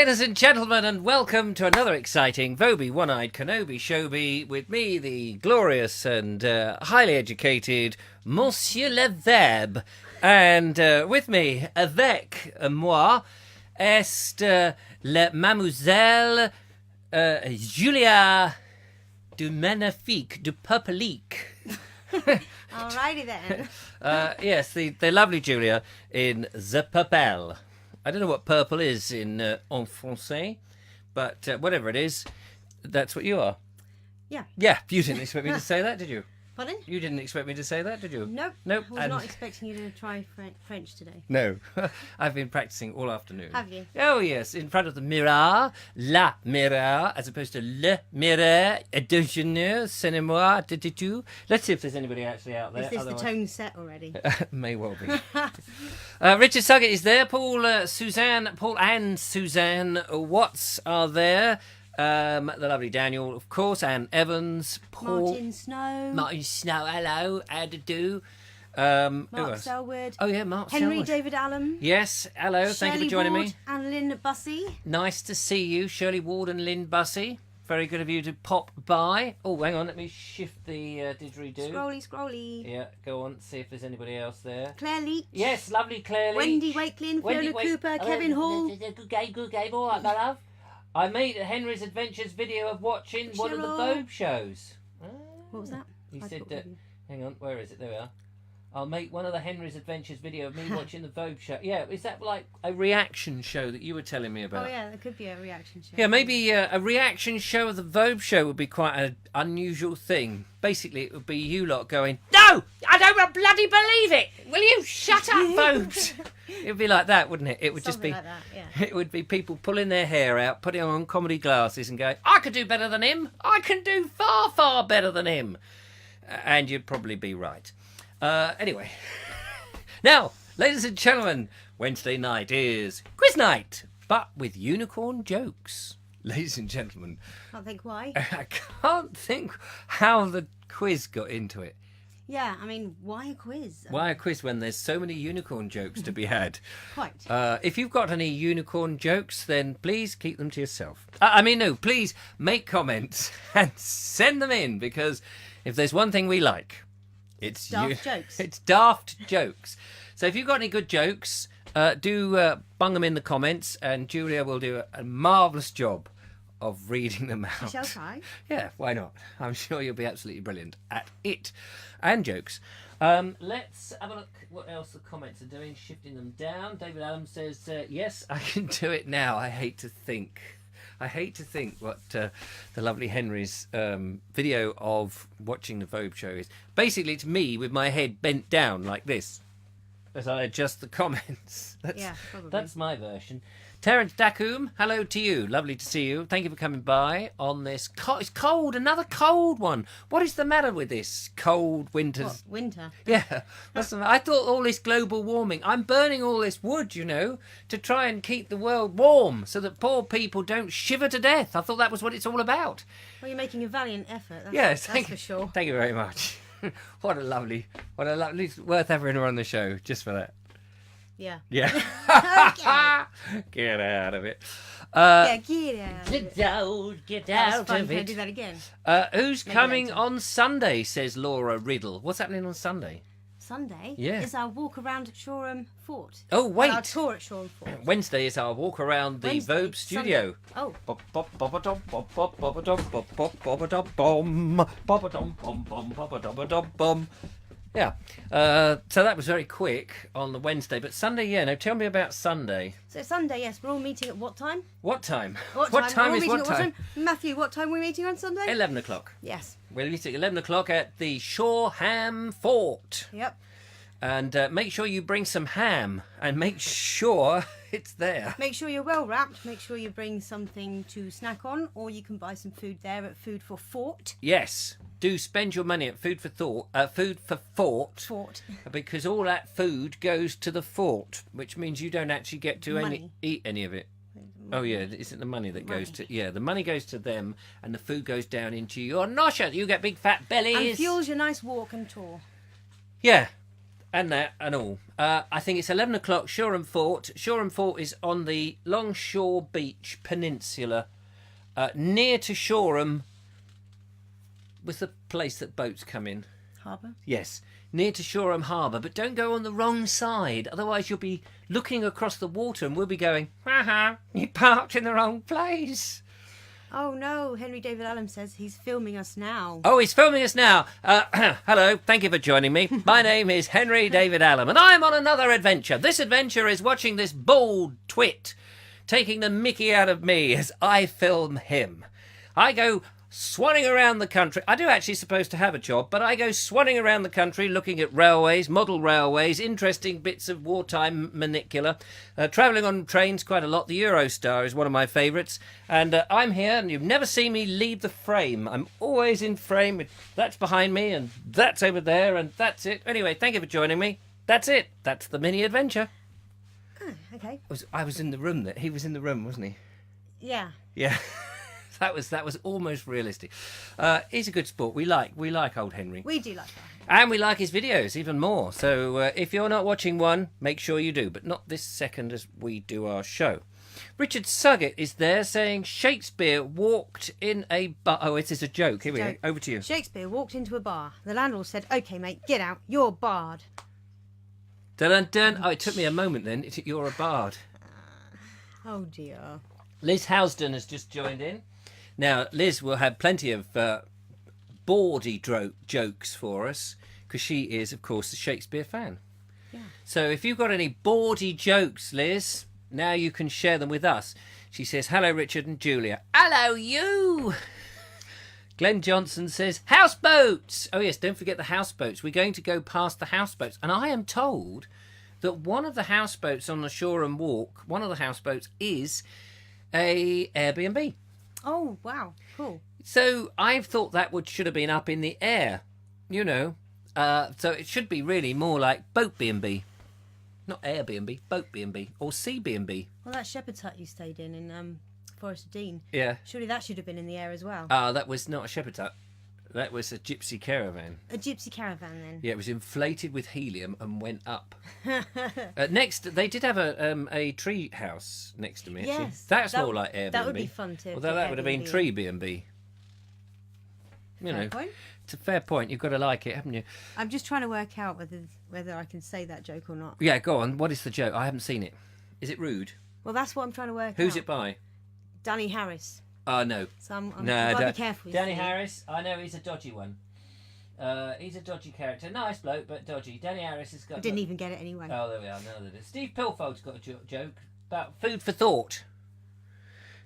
ladies and gentlemen, and welcome to another exciting Vobie One-Eyed Kenobi Showbie with me, the glorious and highly educated Monsieur Le Verbe. And with me, avec moi, est la mademoiselle Julia du Magnifique, du Purplique. Alrighty then. Yes, the lovely Julia in The Purple. I don't know what purple is in en français, but whatever it is, that's what you are. Yeah. Yeah, you didn't expect me to say that, did you? Pardon? You didn't expect me to say that, did you? Nope. Nope. I was not expecting you to try French today. No. I've been practicing all afternoon. Have you? Oh, yes, in front of the mirror, la mirror, as opposed to le mirror, déjeuner, c'est-moi, tout. Let's see if there's anybody actually out there. Is this the tone set already? May well be. Richard Suggett is there. Paul and Suzanne Watts are there. The lovely Daniel, of course, Anne Evans, Paul... Martin Snow, hello, how do you do? Mark Selwood. Oh, yeah, Mark Henry Selwood. David Allen. Yes, hello, thank you for joining me. And Lynn Bussey. Nice to see you, Shirley Ward and Lynn Bussey. Very good of you to pop by. Oh, hang on, let me shift the didgeridoo. Scrolly. Yeah, go on, see if there's anybody else there. Claire Leach. Yes, lovely Claire Leach. Wendy Wakelin, Fiona Cooper, Kevin Hall. Good game, all right, my love. I made Henry's Adventures video of watching one of the Vobes shows. What was that? He said that. Hang on, where is it? There we are. I'll make one of the Henry's Adventures video of me watching the Vobes show. Yeah, is that like a reaction show that you were telling me about? Oh yeah, there could be a reaction show. Yeah, maybe a reaction show of the Vobes show would be quite an unusual thing. Basically, it would be you lot going, "No, I don't bloody believe it! Will you shut up, Vobes?" It would be like that, wouldn't it? It would Something just be. like that, yeah. It would be people pulling their hair out, putting on comedy glasses, and going, "I could do better than him. I can do far, far better than him." And you'd probably be right. Anyway, now, ladies and gentlemen, Wednesday night is quiz night, but with unicorn jokes. Ladies and gentlemen, Can't think why. I can't think how the quiz got into it. Yeah, I mean, why a quiz? Why a quiz when there's so many unicorn jokes to be had? Quite. If you've got any unicorn jokes, then please keep them to yourself. No, please make comments and send them in, because if there's one thing we like, it's daft jokes. It's daft jokes. So if you've got any good jokes, do bung them in the comments, and Julia will do a marvellous job of reading them out. I shall try. Yeah, why not? I'm sure you'll be absolutely brilliant at it. And jokes. Let's have a look what else the comments are doing, shifting them down. David Adams says, yes, I can do it now. I hate to think what the lovely Henry's video of watching the Vobes show is. Basically, it's me with my head bent down like this as I adjust the comments. That's my version. Terence Dacoum, hello to you. Lovely to see you. Thank you for coming by on this. It's cold, another cold one. What is the matter with this cold winter? What, winter? Yeah. I thought all this global warming. I'm burning all this wood, to try and keep the world warm so that poor people don't shiver to death. I thought that was what it's all about. Well, you're making a valiant effort. Yes, that's for sure. Thank you very much. What a lovely, it's worth having her on the show just for that. Yeah. Yeah. Okay. Get out of it. Get out. Get That out was fun. of Can I it. do that again? Who's Maybe coming later. on Sunday, says Laura Riddle. What's happening on Sunday? Sunday Yeah. is our walk around at Shoreham Fort. Oh, wait. Our tour at Shoreham Fort. Wednesday is our walk around the Wednesday, Vobes studio. Sunday. Oh. Yeah. So that was very quick on the Wednesday. But Sunday, yeah. Now tell me about Sunday. So Sunday, yes, we're all meeting at what time? What time? What What time We're all is meeting what at time? Matthew, what time are we meeting on Sunday? 11 o'clock. Yes. We're meeting at 11 o'clock at the Shoreham Fort. Yep. And make sure you bring some ham and make sure it's there. Make sure you're well wrapped. Make sure you bring something to snack on, or you can buy some food there at Food for Fort. Yes, do spend your money at Food for Fort. Fort. Because all that food goes to the fort, which means you don't actually get to Money. eat any of it. Oh yeah, isn't the money that goes to? Yeah, the money goes to them, and the food goes down into your nosher. You get big fat bellies. And fuels your nice walk and tour. Yeah. and that and all. I think it's 11 o'clock, Shoreham Fort. Shoreham Fort is on the Longshore Beach Peninsula, near to Shoreham. Was the place that boats come in? Harbour? Yes, near to Shoreham Harbour. But don't go on the wrong side, otherwise you'll be looking across the water and we'll be going, haha, you parked in the wrong place. Oh no, Henry David Adams says he's filming us now. Oh, he's filming us now. Hello, thank you for joining me. My name is Henry David Allen, and I'm on another adventure. This adventure is watching this bald twit taking the mickey out of me as I film him. I go swanning around the country. I do actually supposed to have a job, but I go swanning around the country looking at railways, model railways, interesting bits of wartime manicular, travelling on trains quite a lot. The Eurostar is one of my favourites, and I'm here, and you've never seen me leave the frame. I'm always in frame. That's behind me, and that's over there, and that's it. Anyway, thank you for joining me. That's it. That's the mini adventure. Oh, okay. I was in the room. He was in the room, wasn't he? Yeah. Yeah. That was almost realistic. He's a good sport. We like old Henry. We do like that. And we like his videos even more. So if you're not watching one, make sure you do. But not this second as we do our show. Richard Suggett is there saying Shakespeare walked in a bar. Oh, it is a joke. Here we go. Over to you. Shakespeare walked into a bar. The landlord said, "Okay, mate, get out. You're barred." Dun dun. Oh, it took me a moment then. You're a bard. Oh dear. Liz Housden has just joined in. Now, Liz will have plenty of bawdy jokes for us, because she is, of course, a Shakespeare fan. Yeah. So if you've got any bawdy jokes, Liz, now you can share them with us. She says, hello, Richard and Julia. Hello, you! Glenn Johnson says, houseboats! Oh, yes, don't forget the houseboats. We're going to go past the houseboats. And I am told that one of the houseboats on the Shoreham Walk, one of the houseboats is a Airbnb. Oh, wow. Cool. So I've thought that should have been up in the air, you know. So it should be really more like boat B&B. Not Airbnb, boat B&B or sea B&B. Well, that shepherd's hut you stayed in Forest of Dean. Yeah. Surely that should have been in the air as well. That was not a shepherd's hut. That was a gypsy caravan. A gypsy caravan, then. Yeah, it was inflated with helium and went up. Next, they did have a tree house next to me. Actually. Yes. That's more like Airbnb. That would be fun too. Although that would have been tree B&B. You know, point. It's a fair point. You've got to like it, haven't you? I'm just trying to work out whether I can say that joke or not. Yeah, go on. What is the joke? I haven't seen it. Is it rude? Well, that's what I'm trying to work out. Who's it by? Danny Harris. No. So I'm No, gotta be careful. Danny Harris, I know he's a dodgy one. He's a dodgy character. Nice bloke, but dodgy. Danny Harris has got... I didn't even get it anyway. Oh, there we are. None of it. Steve Pilfold's got a joke about food for thought.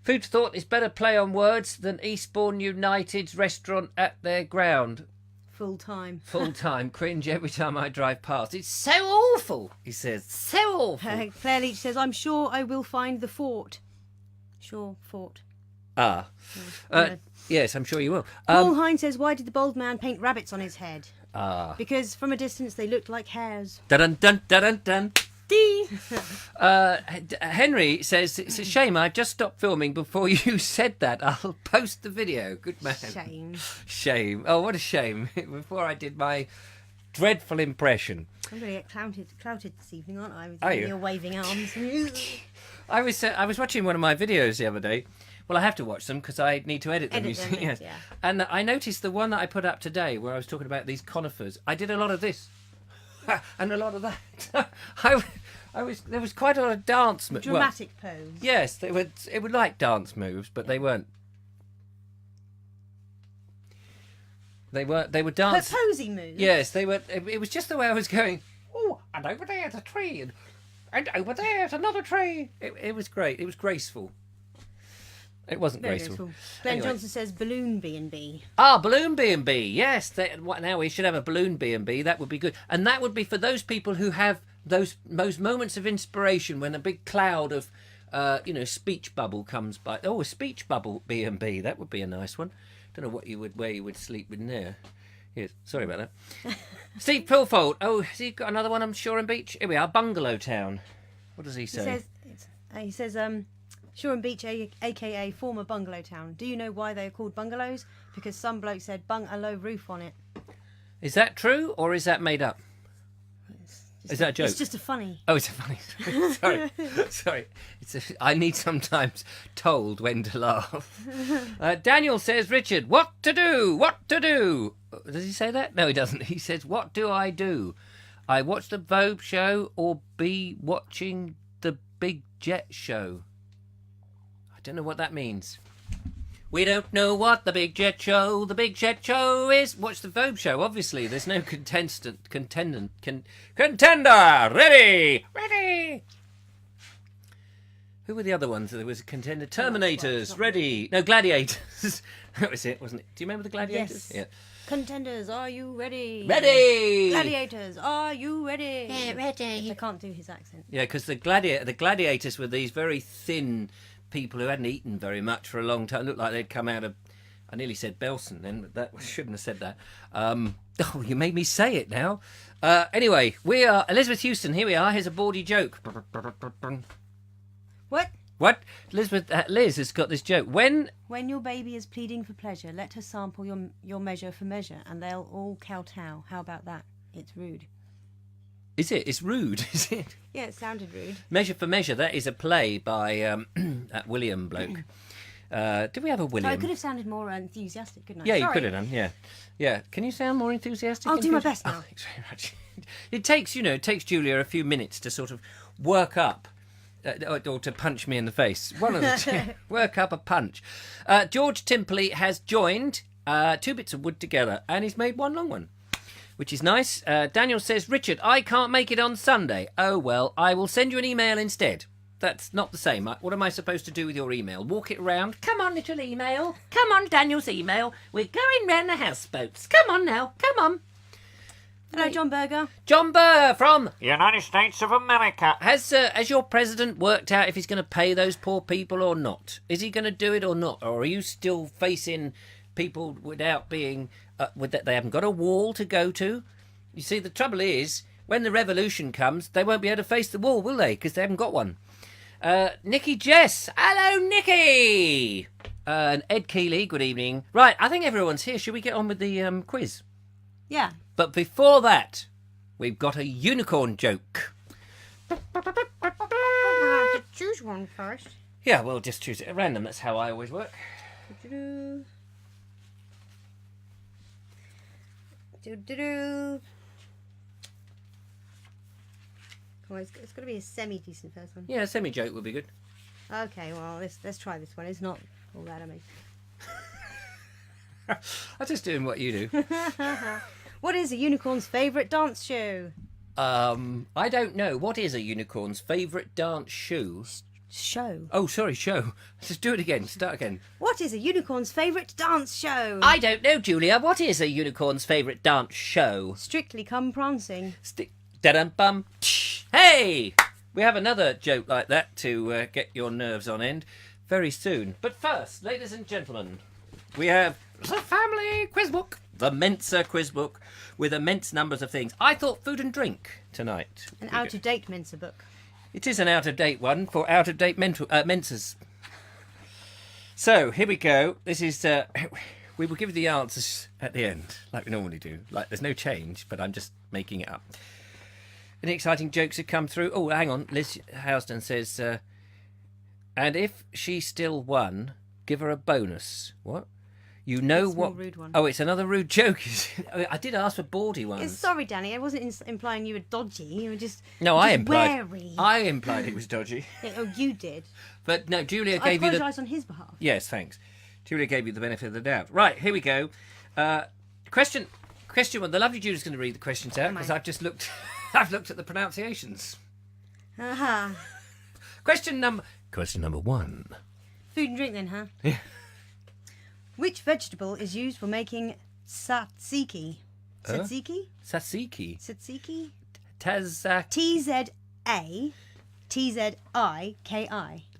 Food for thought is better play on words than Eastbourne United's restaurant at their ground. Full time. Full time. Cringe every time I drive past. It's so awful, he says. So awful. Claire Leach says, I'm sure I will find the fort. Sure, fort. Ah. Yes, I'm sure you will. Paul Hine says, why did the bald man paint rabbits on his head? Ah. Because from a distance they looked like hares. Dun dun dun dun dun. Dee. Henry says, it's a shame I've just stopped filming before you said that. I'll post the video. Good man. Shame. Oh, what a shame. Before I did my dreadful impression. I'm going to get clouted this evening, aren't I? With Are you? your waving arms. I was watching one of my videos the other day. Well, I have to watch them because I need to edit them. Yes. Yeah. And I noticed the one that I put up today where I was talking about these conifers. I did a lot of this. And a lot of that. There was quite a lot of dance moves. Dramatic pose. Yes, it were like dance moves, but they weren't. They were dance. Posy moves. Yes, they were. It was just the way I was going. Oh, and over there's a tree, and over there's another tree. It was great. It was graceful. It wasn't Very graceful. Glenn Johnson says balloon B&B. Ah, balloon B&B. Yes. Now we should have a balloon B&B. That would be good. And that would be for those people who have those moments of inspiration when a big cloud of, speech bubble comes by. Oh, a speech bubble B&B. That would be a nice one. Don't know where you would sleep in there. Yes. Sorry about that. Steve Pilfold. Oh, has he got another one on Shoreham Beach? Here we are. Bungalow Town. What does he say? He says, Shoreham Beach, a.k.a. former bungalow town. Do you know why they are called bungalows? Because some bloke said bung a low roof on it. Is that true or is that made up? Is that a joke? It's just a funny. Oh, it's a funny. Sorry. I need sometimes told when to laugh. Daniel says, Richard, what to do? What to do? Does he say that? No, he doesn't. He says, what do? I watch the Vobes Show or be watching the Big Jet Show. I don't know what that means. We don't know what the Big Jet Show is. Watch the Vobes Show, obviously. There's no contender. Ready. Who were the other ones? There was a contender. Terminators. Ready. No, Gladiators. That was it, wasn't it? Do you remember the Gladiators? Yes. Yeah. Contenders, are you ready? Ready. Gladiators, are you ready? Yeah, ready. I can't do his accent. Yeah, because the gladiators were these very thin people who hadn't eaten very much for a long time. Looked like they'd come out of... I nearly said Belson then, but that shouldn't have said that. Oh, you made me say it now. Anyway, we are... Elizabeth Houston, here we are. Here's a bawdy joke. What? What? Liz has got this joke. When your baby is pleading for pleasure, let her sample your measure for measure, and they'll all kowtow. How about that? It's rude. Is it? It's rude, is it? Yeah, it sounded rude. Measure for Measure, that is a play by that William bloke. Did we have a William? I could have sounded more enthusiastic, couldn't I? Yeah, you Sorry. could have done, yeah. Yeah, can you sound more enthusiastic? I'll do my best now. Oh, thanks very much. It takes Julia a few minutes to sort of work up, or to punch me in the face. One of the two. Work up a punch. George Timperley has joined 2 bits of wood together, and he's made one long one, which is nice. Daniel says, Richard, I can't make it on Sunday. Oh, well, I will send you an email instead. That's not the same. What am I supposed to do with your email? Walk it around? Come on, little email. Come on, Daniel's email. We're going round the houseboats. Come on now. Come on. Hello, John Berger. John Burr from United States of America. Has your president worked out if he's going to pay those poor people or not? Is he going to do it or not? Or are you still facing people without being... that they haven't got a wall to go to? You see, the trouble is, when the revolution comes, they won't be able to face the wall, will they? Because they haven't got one. Nikki Jess. Hello, Nikki. And Ed Keeley, good evening. Right, I think everyone's here. Should we get on with the quiz? Yeah. But before that, we've got a unicorn joke. I have to choose one first. Yeah, we'll just choose it at random. That's how I always work. Do. Come on, it's got to be a semi-decent first one. Yeah, a semi-joke would be good. Okay, well, let's try this one. It's not all that amazing. I'm just doing what you do. What is a unicorn's favourite dance show? I don't know. What is a unicorn's favourite dance shoe? Show. Oh, sorry, show. Just do it again. Start again. What is a unicorn's favourite dance show? I don't know, Julia. What is a unicorn's favourite dance show? Strictly Come Prancing. Da-dum-bum. Hey! We have another joke like that to get your nerves on end very soon. But first, ladies and gentlemen, we have the family quiz book. The Mensa quiz book with immense numbers of things. I thought food and drink tonight. An out-of-date Mensa book. It is an out-of-date one for out-of-date Mensas. So, here we go. This is... we will give you the answers at the end, like we normally do. Like, there's no change, but I'm just making it up. Any exciting jokes have come through? Oh, hang on. Liz Housden says, and if she still won, give her a bonus. What? You know It's what? more rude one. Oh, it's another rude joke. I did ask for bawdy ones. Sorry, Danny. I wasn't implying you were dodgy. You were just No, just I implied. wary. I implied it was dodgy. Yeah, oh, you did. But no, Julia I gave you the. apologise on his behalf. Yes, thanks. Julia gave you the benefit of the doubt. Right, here we go. Question one. The lovely Julia's going to read the questions out because I've just looked. I've looked at the pronunciations. Aha. Question number one. Food and drink then, huh? Yeah. Which vegetable is used for making tzatziki? Tzatziki? Tzatziki. Tzatziki? Tazak. T-Z-A-T-Z-I-K-I.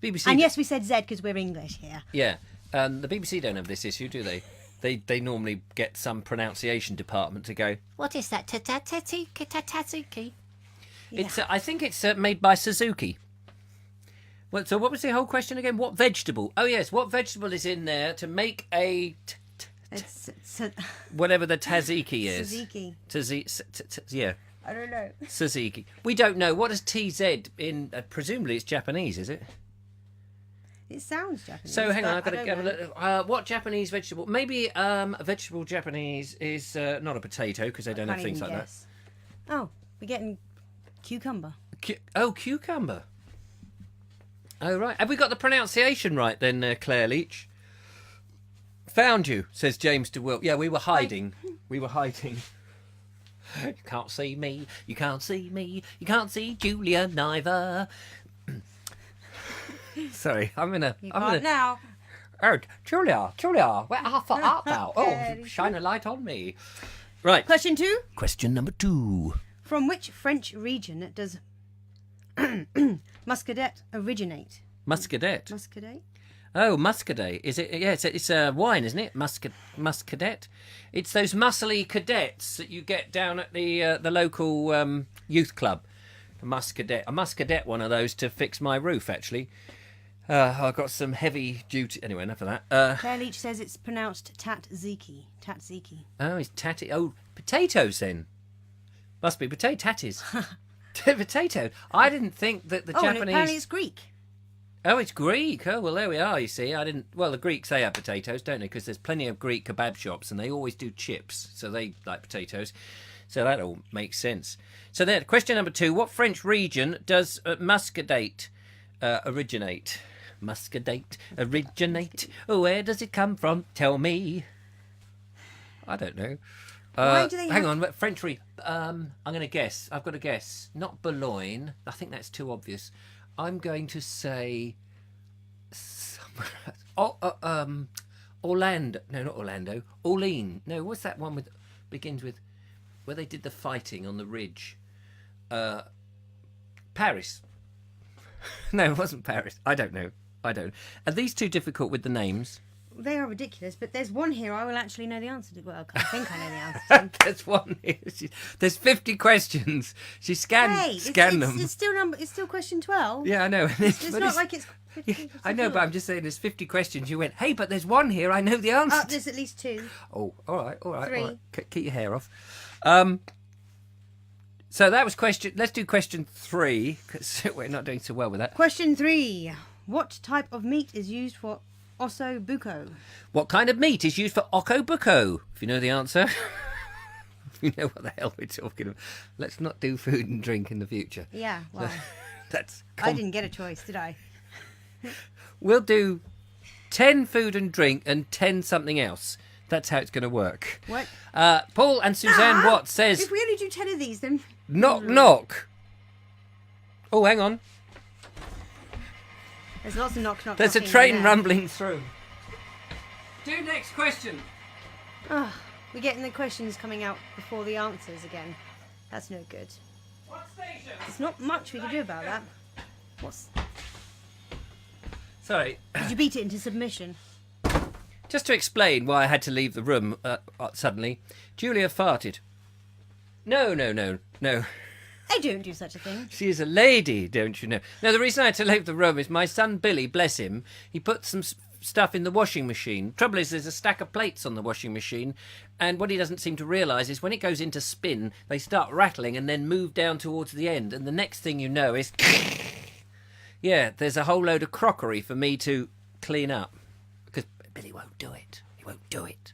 BBC. And yes, we said Z because we're English here. Yeah. The BBC don't have this issue, do they? They normally get some pronunciation department to go. What is that? Tatsuki? It's. I think it's made by Suzuki. Well, so what was the whole question again? What vegetable? Oh yes, what vegetable is in there to make a It's whatever the tzatziki is? tzatziki. Yeah. I don't know. Tzatziki. We don't know. What does TZ in? Presumably it's Japanese, is it? It sounds Japanese. So hang on, I've but got to have a look. What Japanese vegetable? Maybe a vegetable Japanese is not a potato because they don't have things like that. Oh, we're getting cucumber. Cucumber. Oh, right. Have we got the pronunciation right then, Claire Leach? Found you, says James DeWilt. Yeah, we were hiding. We were hiding. You can't see me. You can't see me. You can't see Julia neither. Sorry, I'm in a... Now. Oh, Julia, where art thou? Oh, shine a light on me. Right. Question 2. Question number 2. From which French region does Muscadet originate? Muscadet. Muscadet? Oh, Muscadet. Is it? Yeah, it's a wine, isn't it? Muscadet. It's those muscly cadets that you get down at the local youth club. A Muscadet, one of those to fix my roof, actually. I've got some heavy duty. Anyway, enough of that. Claire Leach says it's pronounced tatziki. Oh, it's tatty. Oh, potatoes then. Must be tatties. Potato. I didn't think that the Japanese. And apparently it's Greek. Oh, it's Greek. Oh, well, there we are, you see. I didn't... Well, the Greeks, they have potatoes, don't they? Because there's plenty of Greek kebab shops, and they always do chips, so they like potatoes. So that all makes sense. So then, question number 2. What French region does muscadate originate? Muscadate originate? Where does it come from? Tell me. I don't know. Why do they hang on, French I'm going to guess. I've got to guess. Not Boulogne. I think that's too obvious. I'm going to say somewhere else. Orlando. No, not Orlando. Orleans. No, what's that one with begins with where they did the fighting on the ridge? Paris. No, it wasn't Paris. I don't know. Are these too difficult with the names? They are ridiculous, but there's one here I will actually know the answer to. Well, I think I know the answer to. There's one here. There's 50 questions. She scanned them. It's still question 12. Yeah, I know. It's not like it's... 50, Yeah, I know, but I'm just saying there's 50 questions. You went, hey, but there's one here. I know the answer. There's at least 2. Oh, all right. 3. All right. Keep your hair off. So that was question... Let's do question 3, because we're not doing so well with that. Question 3. What type of meat is used for osso buco? What kind of meat is used for okobuco? If you know the answer. You know what the hell we're talking about. Let's not do food and drink in the future. Yeah, well... I didn't get a choice, did I? We'll do 10 food and drink and 10 something else. That's how it's going to work. What? Paul and Suzanne Watt says... If we only do 10 of these, then... Knock, knock. Oh, hang on. There's lots of knock. There's a train rumbling through. Do next question. Oh, we're getting the questions coming out before the answers again. That's no good. What station? There's not much we can do about that. Sorry. Did you beat it into submission? Just to explain why I had to leave the room suddenly, Julia farted. No. I don't do such a thing. She is a lady, don't you know? No, the reason I had to leave the room is my son Billy, bless him, he put some stuff in the washing machine. Trouble is, there's a stack of plates on the washing machine, and what he doesn't seem to realise is when it goes into spin, they start rattling and then move down towards the end, and the next thing you know is... Yeah, there's a whole load of crockery for me to clean up. Because Billy won't do it. He won't do it.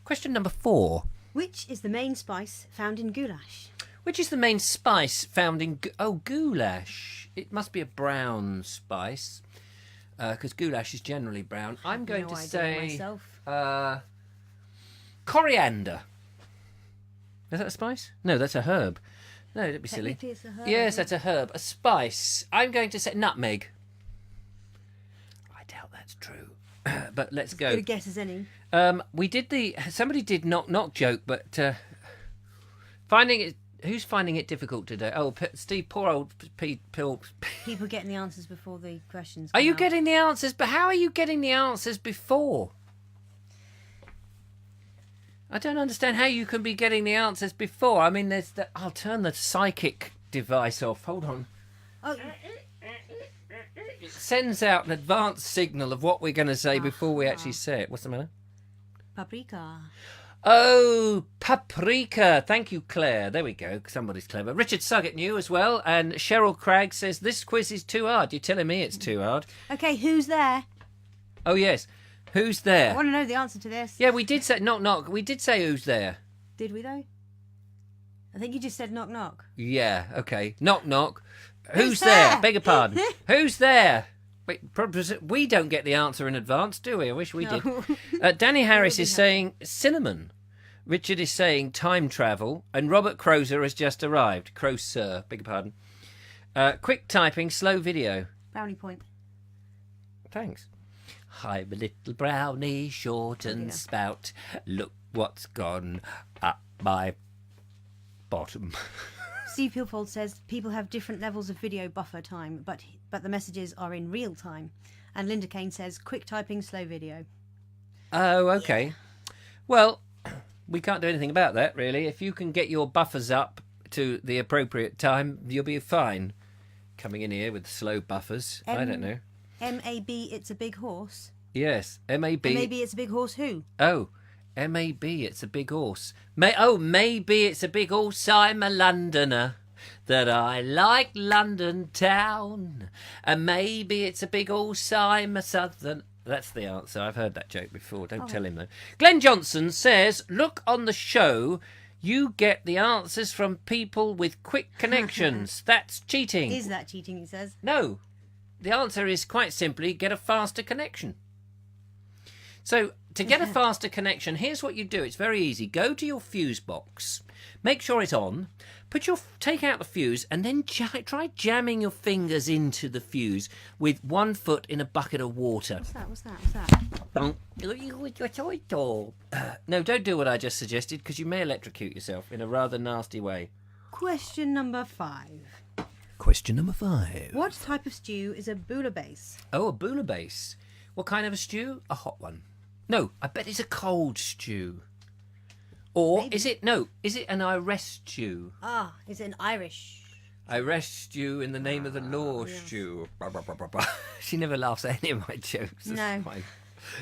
Question number 4. Which is the main spice found in goulash? Which is the main spice found in... goulash. It must be a brown spice. Because goulash is generally brown. I'm going to say... coriander. Is that a spice? No, that's a herb. No, don't be silly. It's a herb, yes, that's a herb. A spice. I'm going to say nutmeg. I doubt that's true. But let's go. Good a guess as any. We did somebody did knock joke, but finding it. Who's finding it difficult today? Oh, Steve, poor old People getting the answers before the questions. Are you getting the answers? But how are you getting the answers before? I don't understand how you can be getting the answers before. I mean, I'll turn the psychic device off. Hold on. Oh. It sends out an advanced signal of what we're going to say before we actually say it. What's the matter? Paprika. Oh, paprika. Thank you, Claire. There we go. Somebody's clever. Richard Suggett knew as well. And Cheryl Cragg says, this quiz is too hard. You're telling me it's too hard. Okay, who's there? Oh, yes. Who's I there? want to know the answer to this. Yeah, we did say knock knock. We did say who's there. Did we though? I think you just said knock knock. Yeah, okay. Knock knock. Who's there? there? Beg your pardon. Who's there? Wait, we don't get the answer in advance, do we? I wish we did. Danny Harris is saying cinnamon. Richard is saying time travel. And Robert Crozer has just arrived. Crozer, beg your pardon. Quick typing, slow video. Brownie point. Thanks. I'm a little brownie, short and spout. Look what's gone up my bottom. Steve Pilfold says people have different levels of video buffer time, but the messages are in real time. And Linda Kane says quick typing, slow video. Oh, okay. Yeah. Well, we can't do anything about that, really. If you can get your buffers up to the appropriate time, you'll be fine. Coming in here with slow buffers. I don't know. M-A-B, it's a big horse. Yes, M-A-B. Maybe it's a big horse who? Oh, M-A-B, it's a big horse. Maybe it's a big horse, I'm a Londoner, that I like London town. And maybe it's a big horse, I'm a southern... That's the answer. I've heard that joke before. Don't tell him, though. Glenn Johnson says, look on the show, you get the answers from people with quick connections. That's cheating. Is that cheating, he says? No. The answer is quite simply, get a faster connection. So, to get a faster connection, here's what you do. It's very easy. Go to your fuse box. Make sure it's on. Take out the fuse and then try jamming your fingers into the fuse with 1 foot in a bucket of water. What's that? No, don't do what I just suggested because you may electrocute yourself in a rather nasty way. Question number 5. Question number 5. What type of stew is a bouillabaisse? Oh, a bouillabaisse. What kind of a stew? A hot one. No, I bet it's a cold stew. Or Maybe. is it an Irish stew? Ah, is it an Irish? Irish stew in the name of the law stew. She never laughs at any of my jokes. That's fine.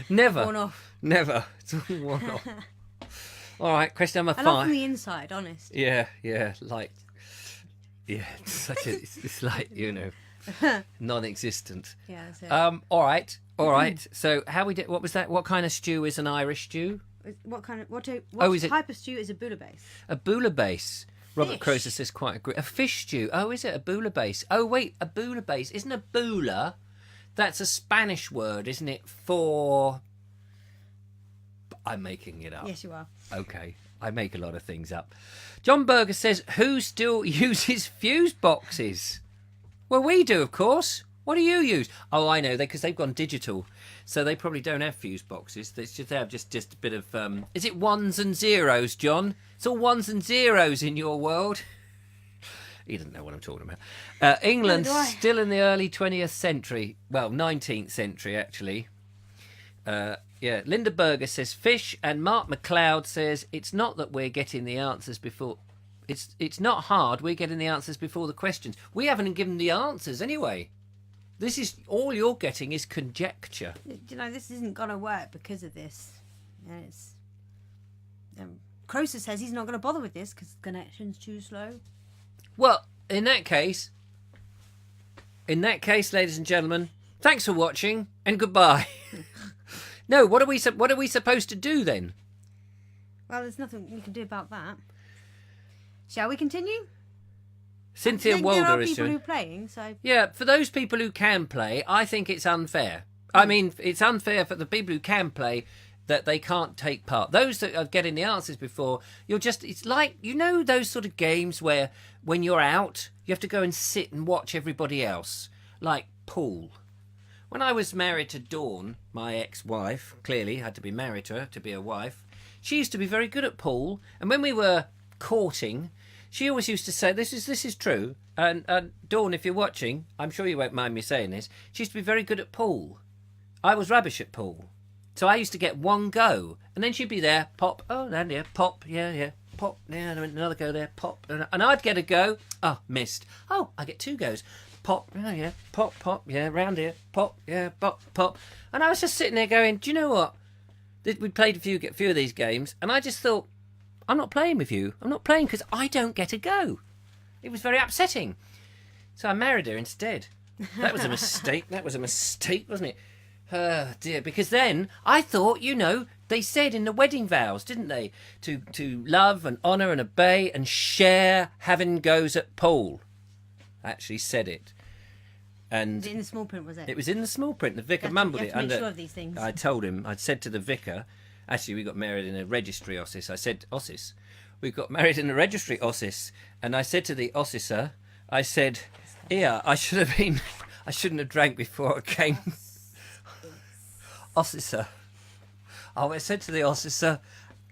Never. Worn off. Never. It's all worn off. All right, question number 5. I love from the inside, honest. Yeah, like... Yeah, it's like, non-existent. Yeah, that's it. All right. So what was that? What kind of stew is an Irish stew? What is type of stew is a bouillabaisse? A bouillabaisse. Robert Fish. Crozer says quite agree. A fish stew. Oh, is it a bouillabaisse? Oh, wait, a bouillabaisse. Isn't a boula? That's a Spanish word, isn't it? For... I'm making it up. Yes, you are. Okay. I make a lot of things up. John Berger says, who still uses fuse boxes? Well, we do, of course. What do you use? Oh, I know, because they've gone digital. So they probably don't have fuse boxes. They have just a bit of... Is it ones and zeros, John? It's all ones and zeros in your world. He doesn't know what I'm talking about. England's still in the early 20th century. Well, 19th century, actually. Yeah, Linda Berger says fish, and Mark McLeod says it's not that we're getting the answers before... It's not hard. We're getting the answers before the questions. We haven't given the answers anyway. This is all you're getting is conjecture. This isn't going to work because of this. And it's... Croser says he's not going to bother with this because the connection's too slow. Well, in that case, ladies and gentlemen, thanks for watching and goodbye. No, what are we supposed to do then? Well, there's nothing we can do about that. Shall we continue? Cynthia There Walder are is people doing... who are playing, so... Yeah, for those people who can play, I think it's unfair. I mean, it's unfair for the people who can play that they can't take part. Those that are getting the answers before, it's like, those sort of games where when you're out, you have to go and sit and watch everybody else. Like pool. When I was married to Dawn, my ex-wife, clearly had to be married to her to be a wife, she used to be very good at pool. And when we were courting... She always used to say, this is true, and Dawn, if you're watching, I'm sure you won't mind me saying this, she used to be very good at pool. I was rubbish at pool. So I used to get one go, and then she'd be there, pop, oh, down here, pop, yeah, pop, yeah, and another go there, pop, and I'd get a go, oh, missed. Oh, I get 2 goes. Pop, oh, yeah, pop, yeah, round here, pop, yeah, pop. And I was just sitting there going, do you know what? We played a few of these games, and I just thought, I'm not playing with you. I'm not playing because I don't get a go. It was very upsetting. So I married her instead. That was a mistake. That was a mistake, wasn't it? Oh, dear. Because then I thought, they said in the wedding vows, didn't they? To love and honour and obey and share having goes at pool. Actually said it. And Was it in the small print, was it? it was in the small print. The vicar You mumbled have it to make under. sure of these things. I told him. I'd said to the vicar. Actually, we got married in a registry office. I said, office. We got married in a registry office, and I said to the officer, I said, "Yeah, I shouldn't have drank before I came." Officer. I said to the officer,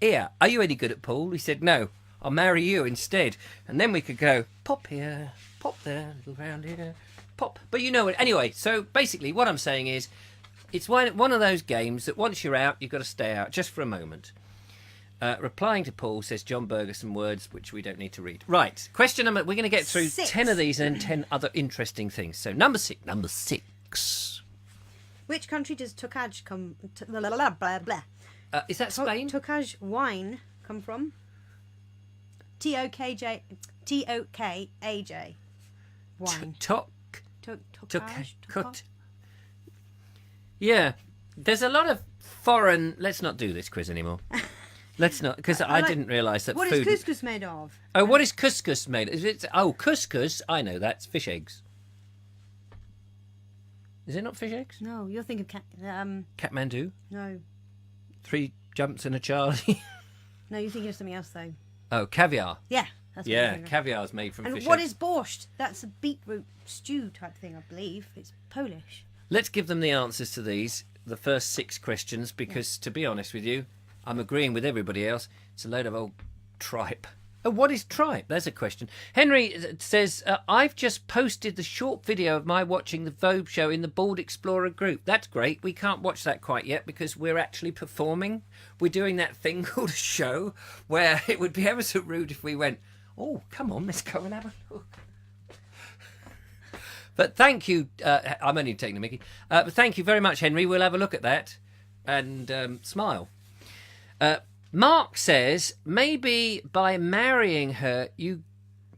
"Here, are you any good at pool?" He said, "No, I'll marry you instead." And then we could go, pop here, pop there, little round here, pop. But you know it. Anyway, so basically what I'm saying is, it's one of those games that once you're out, you've got to stay out just for a moment. Replying to Paul, says John Berger, some words which we don't need to read. Right, question number... We're going to get through 6. 10 of these and 10 other interesting things. So number 6. Which country does Tokaj come... Blah, blah, blah, blah. Is that Spain? Tokaj wine come from? T-O-K-J... T-O-K-A-J. Wine. Tokaj? Yeah, there's a lot of foreign... Let's not do this quiz anymore. Let's not, because I didn't realise that what food... What is couscous made of? Oh, what is couscous made of? Couscous, I know, that's fish eggs. Is it not fish eggs? No, you're thinking of... Kathmandu? No. 3 jumps and a Charlie? No, you're thinking of something else, though. Oh, caviar. Yeah. That's what you're Yeah, thinking of. caviar's made from And fish what eggs. is borscht? That's a beetroot stew type thing, I believe. It's Polish. Let's give them the answers to these, the first 6 questions, because, to be honest with you, I'm agreeing with everybody else. It's a load of old tripe. Oh, what is tripe? There's a question. Henry says, I've just posted the short video of my watching the Vobes Show in the Bald Explorer group. That's great. We can't watch that quite yet because we're actually performing. We're doing that thing called a show where it would be ever so rude if we went, oh, come on, let's go and have a look. But thank you. I'm only taking the mickey. But thank you very much, Henry. We'll have a look at that and smile. Mark says, maybe by marrying her, you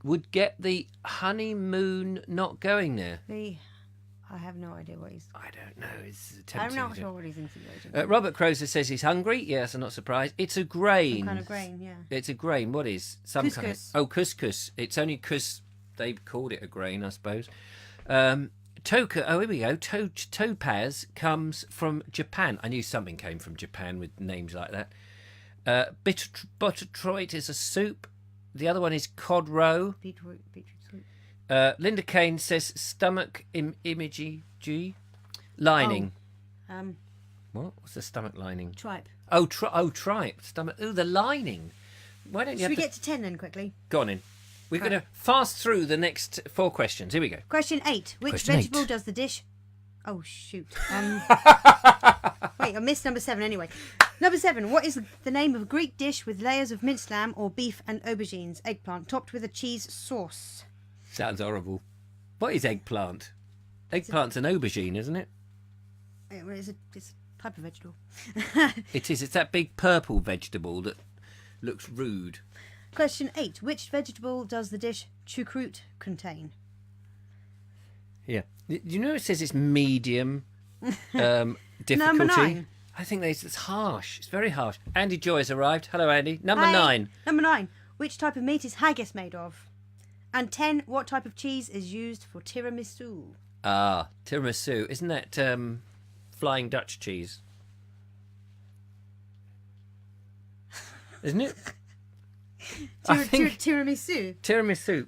would get the honeymoon not going there. I have no idea what he's... I don't know. It's tempting. I'm not sure what he's insinuating. Robert Crozer says he's hungry. Yes, I'm not surprised. It's a grain. Some kind of grain, yeah. It's a grain. What is? Some kind of... Couscous. Oh, couscous. It's only because they called it a grain, I suppose. Toka, oh, here we go. Topaz comes from Japan. I knew something came from Japan with names like that. Buttertroit is a soup. The other one is cod roe. Beetroot soup. Linda Kane says stomach imagery lining. What? What's the stomach lining? Tripe. Oh, tripe. Stomach. Oh, the lining. Why don't you Should we have get to 10 then, quickly? Go on in. We're going to fast through the next 4 questions. Here we go. Question 8. Which Question vegetable 8. does the dish... Oh, shoot. Wait, I missed number 7 anyway. Number 7. What is the name of a Greek dish with layers of minced lamb or beef and aubergines, eggplant, topped with a cheese sauce? Sounds horrible. What is eggplant? Eggplant's an aubergine, isn't it? It's a type of vegetable. It is. It's that big purple vegetable that looks rude. Question 8. Which vegetable does the dish choucroute contain? Yeah. Do you know it says it's medium difficulty? Number 9. I think it's harsh. It's very harsh. Andy Joy has arrived. Hello, Andy. Number Hi. 9. Number 9. Which type of meat is haggis made of? And 10. What type of cheese is used for tiramisu? Ah, tiramisu. Isn't that Flying Dutch cheese? Isn't it? I think Tiramisu? tiramisu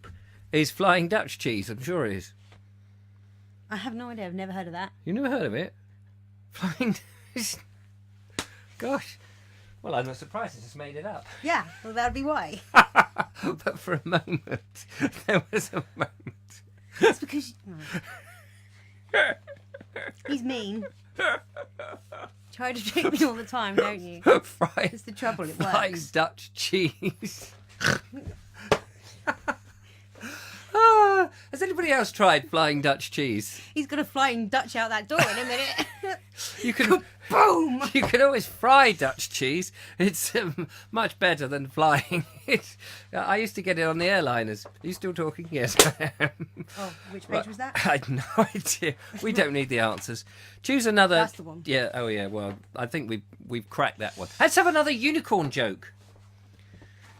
is Flying Dutch cheese. I'm sure it is. I have no idea. I've never heard of that. You never heard of it? Flying... Gosh. Well, I'm not surprised. I just made it up. Yeah, well, that'd be why. But for a moment, there was a moment. It's because... He's mean. Try to trick me all the time, don't you? It's the trouble, it Flying works. Dutch cheese. Has anybody else tried flying Dutch cheese? He's got a flying Dutch out that door in a minute. You can Boom! You can always fry Dutch cheese. It's much better than flying. I used to get it on the airliners. Are you still talking? Yes, I am. Oh, which page was that? I had no idea. We don't need the answers. Choose another. That's the one. Yeah. Oh, yeah. Well, I think we've cracked that one. Let's have another unicorn joke.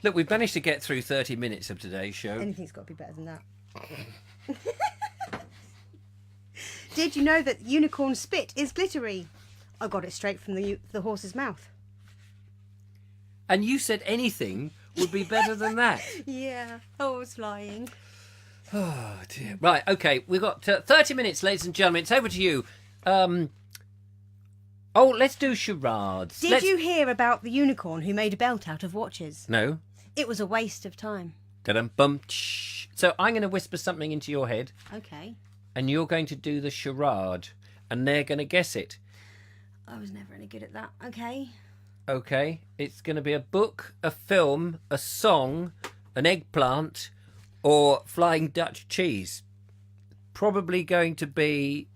Look, we've managed to get through 30 minutes of today's show. Anything's got to be better than that. Did you know that unicorn spit is glittery? I got it straight from the horse's mouth. And you said anything would be better than that. Yeah, horse flying. Oh, dear. Right, okay. We've got 30 minutes, ladies and gentlemen. It's over to you. Let's do charades. Did you hear about the unicorn who made a belt out of watches? No. It was a waste of time. Da-dum-bum. Shh. So I'm going to whisper something into your head, Okay. and you're going to do the charade, and they're going to guess it. I was never any good at that. Okay. Okay? It's going to be a book, a film, a song, an eggplant, or flying Dutch cheese. Probably going to be...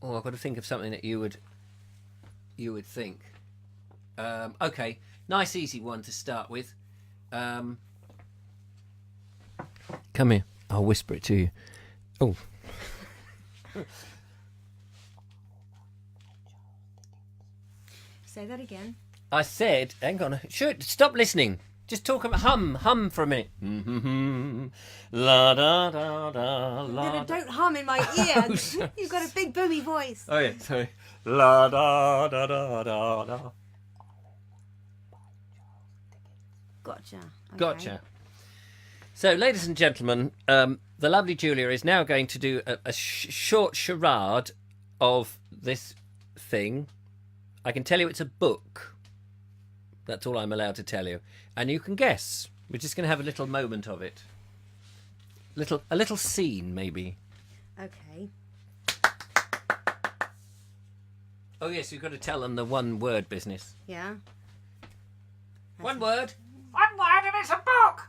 Oh, I've got to think of something that you would think. Okay, nice easy one to start with. Come here. I'll whisper it to you. Oh. Say that again. I said, hang on. Stop listening. Just talk about hum for a minute. La da da da la. No, don't hum in my ear. You've got a big boomy voice. Oh yeah, sorry. La da da da da da. Gotcha. Okay. Gotcha. So, ladies and gentlemen, the lovely Julia is now going to do a short charade of this thing. I can tell you it's a book. That's all I'm allowed to tell you. And you can guess. We're just going to have a little moment of it. A little scene, maybe. Okay. Oh, yes, you've got to tell them the one-word business. Yeah. One word. One word and it's a book.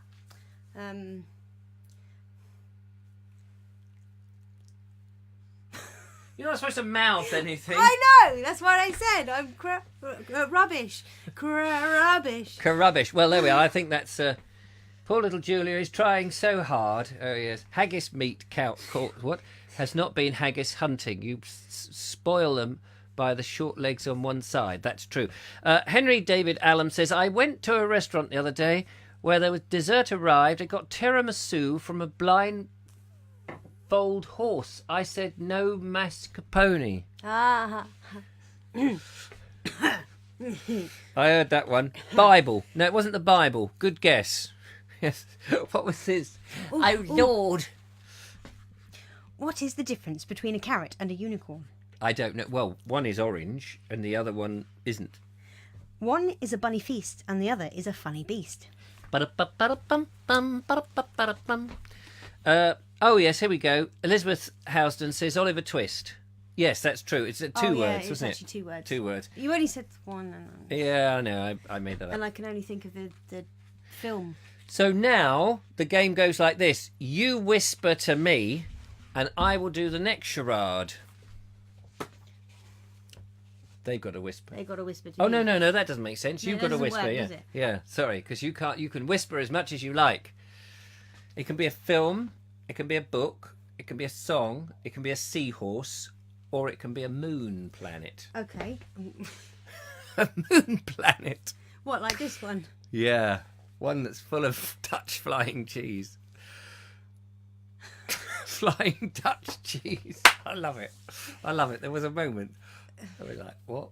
You're not supposed to mouth anything. I know. That's what I said. I'm rubbish. Rubbish. Rubbish. Well, there we are. I think that's... poor little Julia is trying so hard. Oh, yes. Haggis meat what? Has not been haggis hunting. You spoil them by the short legs on one side. That's true. Henry David Allen says, I went to a restaurant the other day where there was dessert arrived. It got tiramisu from a blindfold horse. I said, no mascarpone. Ah. I heard that one. Bible. No, it wasn't the Bible. Good guess. Yes. What was this? Oh, Lord. What is the difference between a carrot and a unicorn? I don't know. Well, one is orange and the other one isn't. One is a bunny feast and the other is a funny beast. Oh, yes, here we go. Elizabeth Housden says Oliver Twist. Yes, that's true. It's two words, wasn't it? Actually 2 words. 2 words. You only said one. Yeah, I know. I made that up. And I can only think of the film. So now the game goes like this. You whisper to me and I will do the next charade. They've got to whisper. They've got to whisper to Oh, me. no, that doesn't make sense. No, You've that got to doesn't whisper, work, yeah. does it? Yeah, sorry, because you can whisper as much as you like. It can be a film, it can be a book, it can be a song, it can be a seahorse, or it can be a moon planet. Okay. A moon planet? What, like this one? Yeah, one that's full of Dutch flying cheese. Flying Dutch cheese. I love it. There was a moment I was like, what?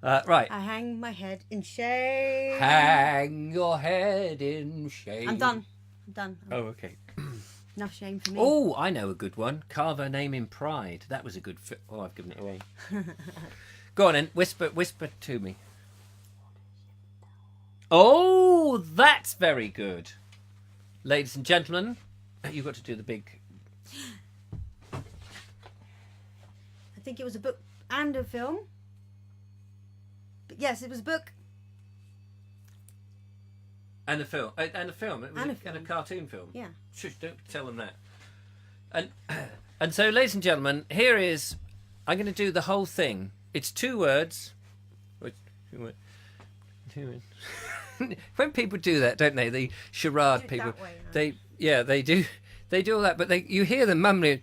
Right. I hang my head in shame. Hang your head in shame. I'm done. Oh, okay. Enough shame for me. Oh, I know a good one. Carve her name in pride. That was a good... Oh, I've given it away. Go on then. Whisper to me. Oh, that's very good. Ladies and gentlemen, you've got to do the big... I think it was a book and a film. But yes, it was a book. And a film. And a film. It was And a and a film. cartoon film. Yeah. Shush, don't tell them that. And so, ladies and gentlemen, here is... I'm going to do the whole thing. It's 2 words. When people do that, don't they? The charade Do it people. that way, no? They do. They do all that, but you hear them mumbling.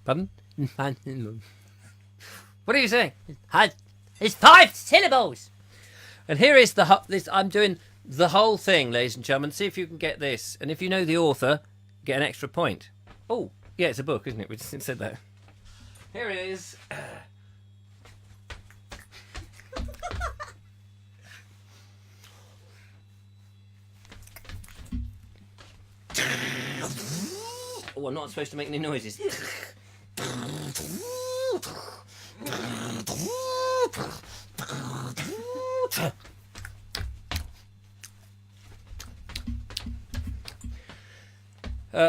Pardon? What are you saying? It's 5 syllables. And here is this. I'm doing the whole thing, ladies and gentlemen. See if you can get this. And if you know the author, get an extra point. Oh, yeah, it's a book, isn't it? We just said that. Here it is. Oh, I'm not supposed to make any noises.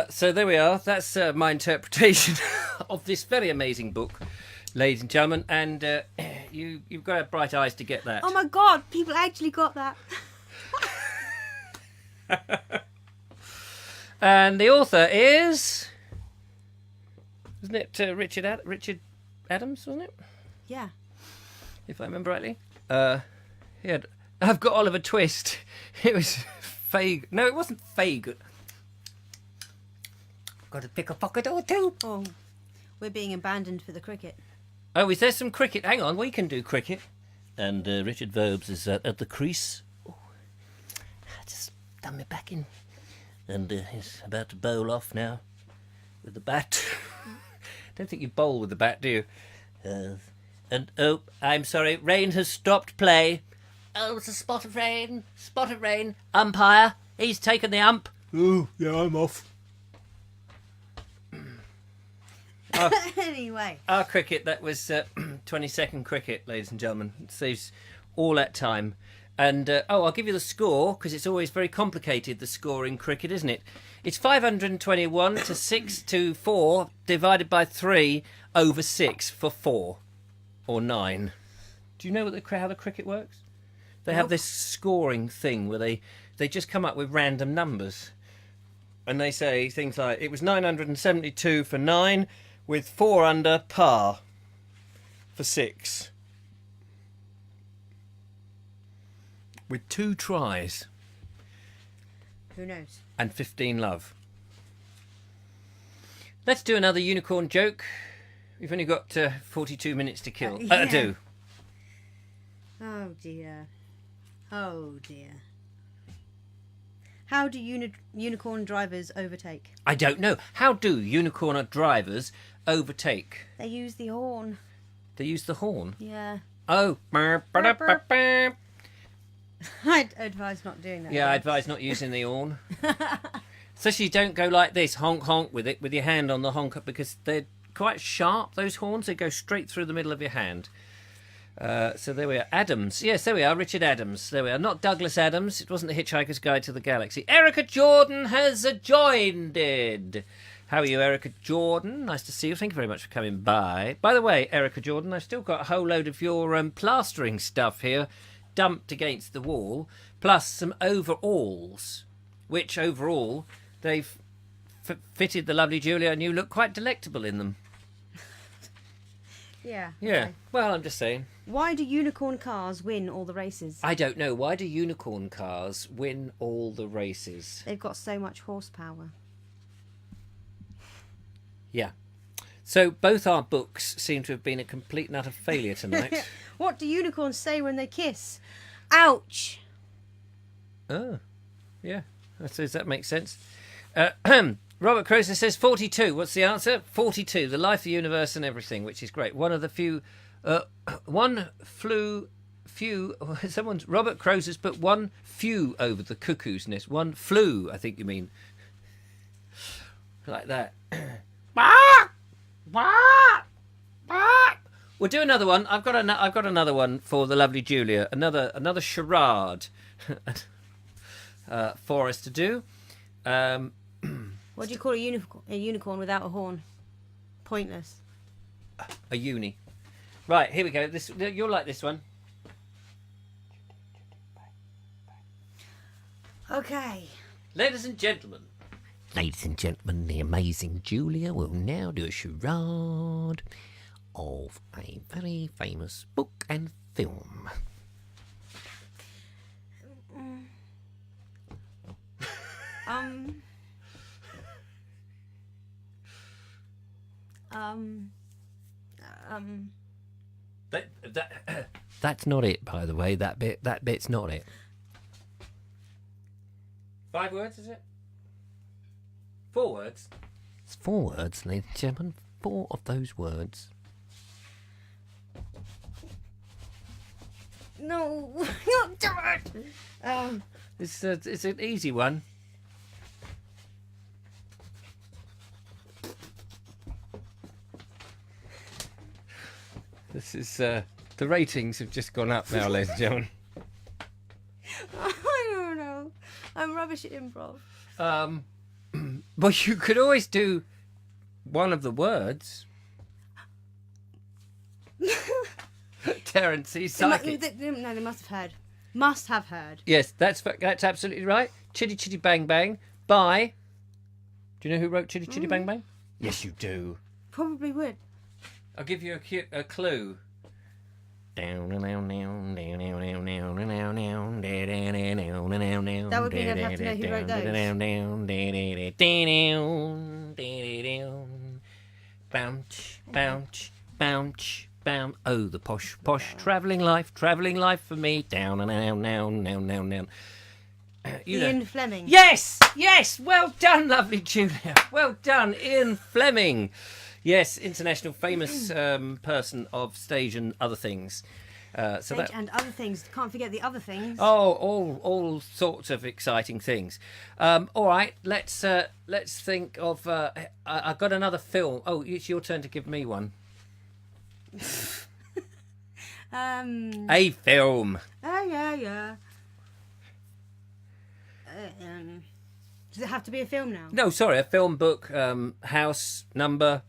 So there we are. That's my interpretation of this very amazing book, ladies and gentlemen. And you've got to have bright eyes to get that. Oh my God! People actually got that. And the author is, wasn't it Richard Adams? Wasn't it? Yeah. If I remember rightly. I've got Oliver Twist. It was Fag. No, it wasn't Fag. Got to pick a pocket or two. Oh, we're being abandoned for the cricket. Oh, is there some cricket? Hang on, we can do cricket. And Richard Vobes is at the crease. Oh, I just done me back in. And he's about to bowl off now with the bat. Don't think you bowl with the bat, do you? And oh, I'm sorry, rain has stopped play. Oh, it's a spot of rain. Spot of rain. Umpire. He's taken the ump. Oh, yeah, I'm off. Anyway. Our cricket, that was 20-second cricket, ladies and gentlemen. It saves all that time. And, I'll give you the score, because it's always very complicated, the score in cricket, isn't it? It's 521 to 6 to 4, divided by 3 over 6 for 4, or 9. Do you know how the cricket works? They have this scoring thing where they just come up with random numbers. And they say things like, it was 972 for 9, with 4 under par for 6. With 2 tries. Who knows? And 15 love. Let's do another unicorn joke. We've only got 42 minutes to kill. Yeah. Do. Oh dear. Oh dear. How do unicorn drivers overtake? I don't know. How do unicorn drivers overtake? They use the horn. They use the horn. Yeah. Oh. I'd advise not doing that. Yeah, I advise not using the horn. Especially don't go like this, honk honk with it, with your hand on the honker, because they're quite sharp, those horns. They go straight through the middle of your hand. So there we are. Adams. Yes, there we are. Richard Adams. There we are. Not Douglas Adams. It wasn't The Hitchhiker's Guide to the Galaxy. Erica Jordan has joined it. How are you, Erica Jordan? Nice to see you. Thank you very much for coming by. By the way, Erica Jordan, I've still got a whole load of your plastering stuff here dumped against the wall, plus some overalls, which overall they've fitted the lovely Julia, and you look quite delectable in them. Yeah. Yeah. Okay. Well, I'm just saying. Why do unicorn cars win all the races? I don't know. Why do unicorn cars win all the races? They've got so much horsepower. Yeah. So both our books seem to have been a complete and utter failure tonight. What do unicorns say when they kiss? Ouch! Oh, yeah. I suppose that makes sense. Robert Croser says 42. What's the answer? 42. The life, the universe, and everything, which is great. One of the few. Robert Croser's put one few over the cuckoo's nest. One flew, I think you mean. Like that. We'll do another one. I've got another one for the lovely Julia. Another charade for us to do. What do you call a unicorn without a horn? Pointless. A uni. Right, here we go. You'll like this one. Okay. Ladies and gentlemen, the amazing Julia will now do a charade of a very famous book and film. That's not it, by the way. That bit's not it. 5 words, is it? 4 words. It's 4 words, ladies and gentlemen. 4 of those words. No, not do it. It's an easy one. This is the ratings have just gone up now, ladies and gentlemen. I don't know. I'm rubbish at improv. Well, you could always do one of the words. Terence, he's psychic. No, they must have heard. Must have heard. Yes, that's absolutely right. Chitty Chitty Bang Bang by... Do you know who wrote Chitty Chitty Bang Bang? Yes, you do. Probably would. I'll give you a clue. That would mean I'd have to know who wrote those. Bounce, bounce, bounce, bounce. Oh, the posh travelling life for me. Down and down. Ian Fleming. Yes, well done, lovely Julia. Well done, Ian Fleming. Yes, international famous person of stage and other things. Stage and other things. Can't forget the other things. Oh, all sorts of exciting things. All right, let's think of. I've got another film. Oh, it's your turn to give me one. A film. Oh yeah. Does it have to be a film now? No, sorry, a film, book, house, number,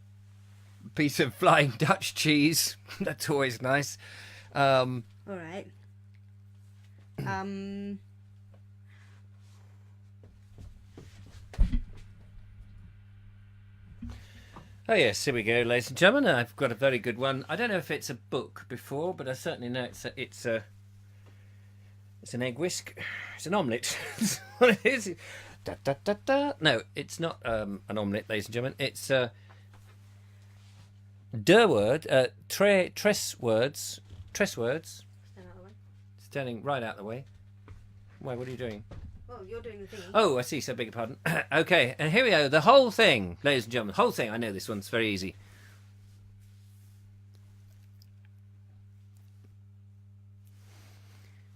piece of flying Dutch cheese. That's always nice. All right. Oh yes, here we go, ladies and gentlemen. I've got a very good one. I don't know if it's a book before, but I certainly know it's an egg whisk. It's an omelette. That's what it is. Da, da, da, da. No, it's not an omelette, ladies and gentlemen. It's tress words. Standing right out the way. Why, what are you doing? Well, you're doing the thingy. Oh, I see, so beg your pardon. Okay, and here we go. The whole thing, ladies and gentlemen. The whole thing. I know this one's very easy.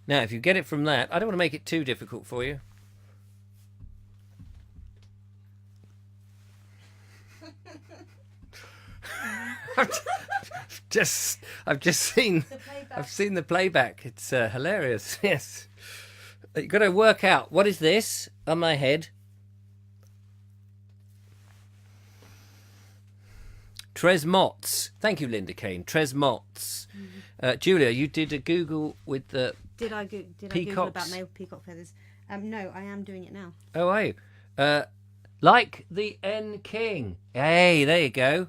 Now, if you get it from that, I don't want to make it too difficult for you. I've just seen the playback. It's hilarious. Yes, you've got to work out what is this on my head. Tresmots. Thank you, Linda Kane. Tresmots. Julia, you did a Google with the. Did I Google about male peacock feathers? No, I am doing it now. Oh, are you? Like the N King. Hey, there you go.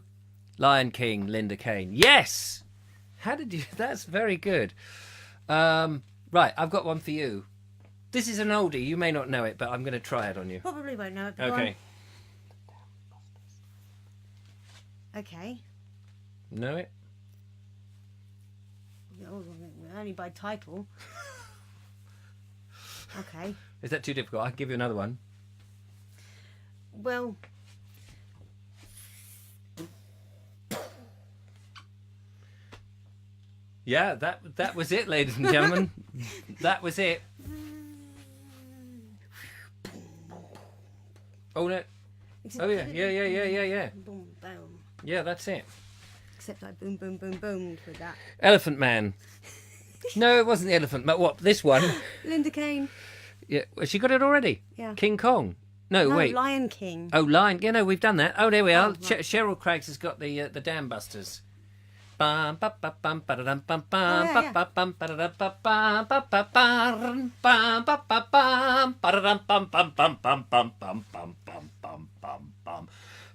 Lion King, Linda Kane. Yes! How did you... That's very good. Right, I've got one for you. This is an oldie. You may not know it, but I'm going to try it on you. Probably won't know it. Okay. Okay. Know it? Only by title. Okay. Is that too difficult? I can give you another one. Well... Yeah, that was it, ladies and gentlemen. That was it. Oh no! Oh yeah. Boom, boom. Yeah, that's it. Except I boom, boom, boom, boomed with that. Elephant Man. No, it wasn't the elephant. But what? This one. Linda Kane. Yeah, has she got it already? Yeah. King Kong. No, wait. Lion King. Oh, Lion. Yeah, no, we've done that. Oh, there we are. Right. Cheryl Craggs has got the Dam Busters. Bum, ba, ba, bum, ba-da-dum, bum, bum, Oh, yeah, ba, yeah. ba, bum, ba-da-dum, ba, bum, ba, ba, bum, bum, ba, ba, bum, ba-da-dum, bum, bum, bum, bum, bum, bum, bum, bum, bum, bum, bum.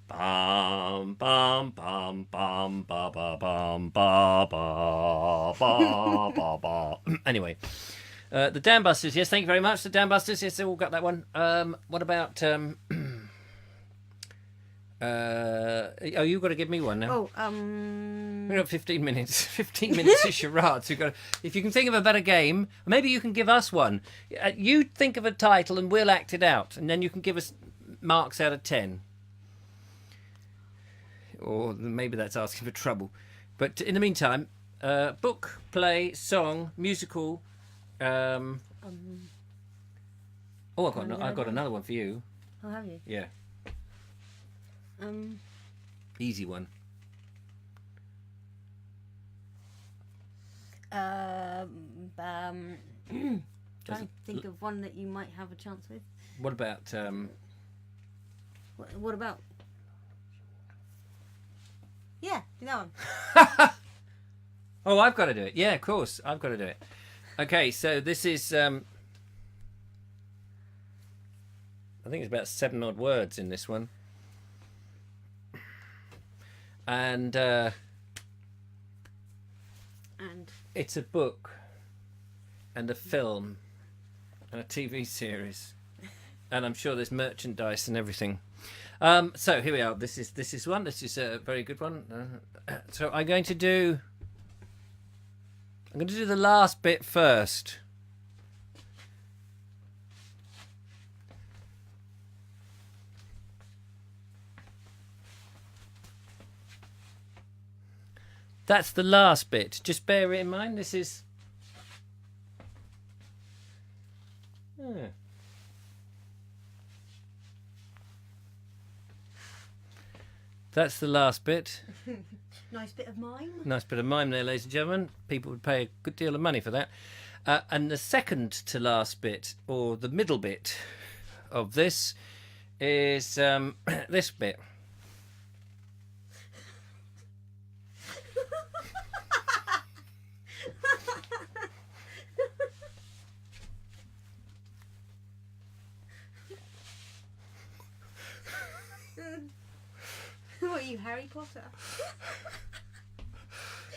Bum, bum, bum, bum, ba, ba, bum, ba, ba, ba, ba, ba. Anyway, the Dam Busters, yes, thank you very much. The Dam Busters, yes, they all got that one. What about... oh, you've got to give me one now. Oh, We've got 15 minutes. 15 minutes of charades. If you can think of a better game, maybe you can give us one. You think of a title and we'll act it out, and then you can give us marks out of 10. Or maybe that's asking for trouble. But in the meantime, book, play, song, musical. Oh, I've got another one for you. I'll have you. Yeah, easy one. Trying to think of one that you might have a chance with. What about What about? Yeah, do that one. Oh, I've got to do it. Yeah, of course, I've got to do it. Okay, so this is I think it's about 7 odd words in this one. And it's a book and a film and a TV series, and I'm sure there's merchandise and everything. So here we are. This is one. This is a very good one. So I'm going to do the last bit first. That's the last bit. Just bear it in mind. This is... That's the last bit. Nice bit of mime. Nice bit of mime there, ladies and gentlemen. People would pay a good deal of money for that. And the second to last bit, or the middle bit of this, is this bit. What are you, Harry Potter?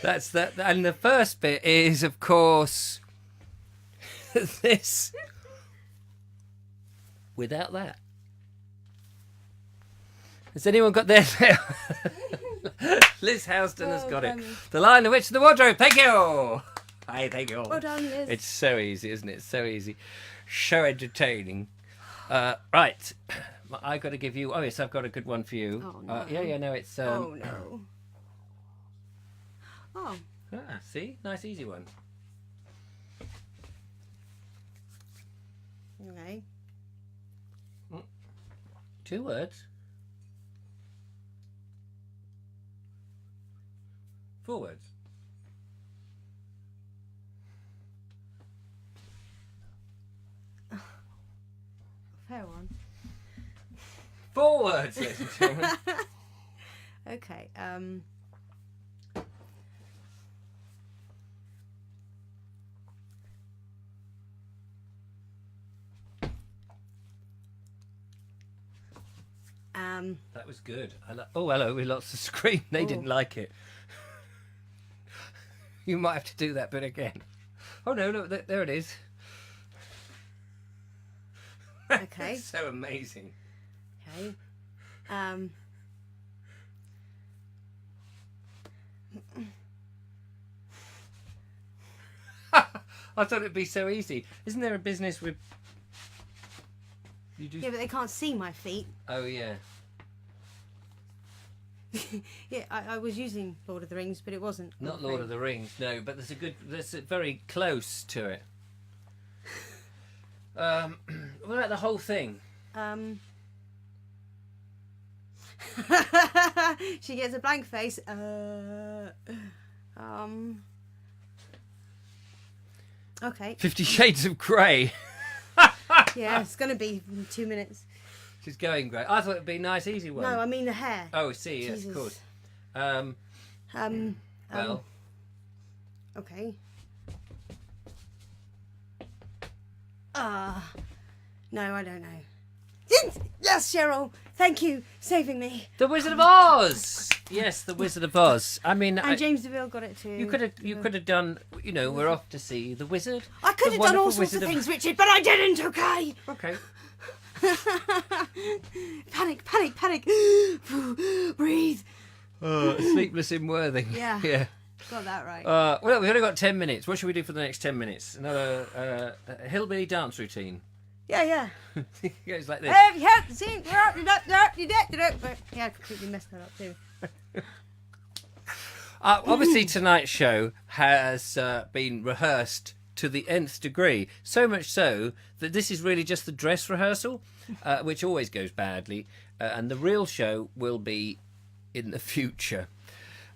That's that, and the first bit is, of course, this. Without that, has anyone got their? Liz Houston has got it. The Lion, the Witch, and the Wardrobe. Thank you. Hi, thank you. Well done, Liz. It's so easy, isn't it? So easy, so entertaining. Right. I got to give you. Oh yes, I've got a good one for you. Oh, no. Yeah. No, it's. Oh no. Oh. See, nice easy one. Okay. 2 words. 4 words. Fair one. 4 words, ladies and gentlemen. Okay. That was good. Oh, hello, we lost the screen. They didn't like it. You might have to do that bit again. Oh, no, look, there it is. Okay. That's so amazing. Okay. I thought it'd be so easy. Isn't there a business with... You just... Yeah, but they can't see my feet. Oh, yeah. Yeah, I was using Lord of the Rings, but it wasn't. Not Lord of the Rings, no, but there's a very close to it. What about the whole thing? She gets a blank face. 50 Shades of Grey. Yeah, it's going to be in 2 minutes. She's going great. I thought it'd be a nice, easy one. No, I mean the hair. Oh, see, yes, of Jesus. course. Well, Okay. No, I don't know. Yes, Cheryl. Thank you, saving me. The Wizard of Oz. Yes, The Wizard of Oz. I mean, And James DeVille got it too. you could have done. You know, we're off to see the Wizard. I could The have done all Wonderful sorts of Wizard things, Richard, but I didn't. Okay. Okay. Panic, panic, panic. Breathe. Sleepless in Worthing. Yeah. Yeah. Got that right. Well, we've only got 10 minutes. What should we do for the next 10 minutes? Another hillbilly dance routine. Yeah. It goes like this. Have you had the scene? Yeah, I completely messed that up too. Obviously, tonight's show has been rehearsed to the nth degree. So much so that this is really just the dress rehearsal, which always goes badly. And the real show will be in the future.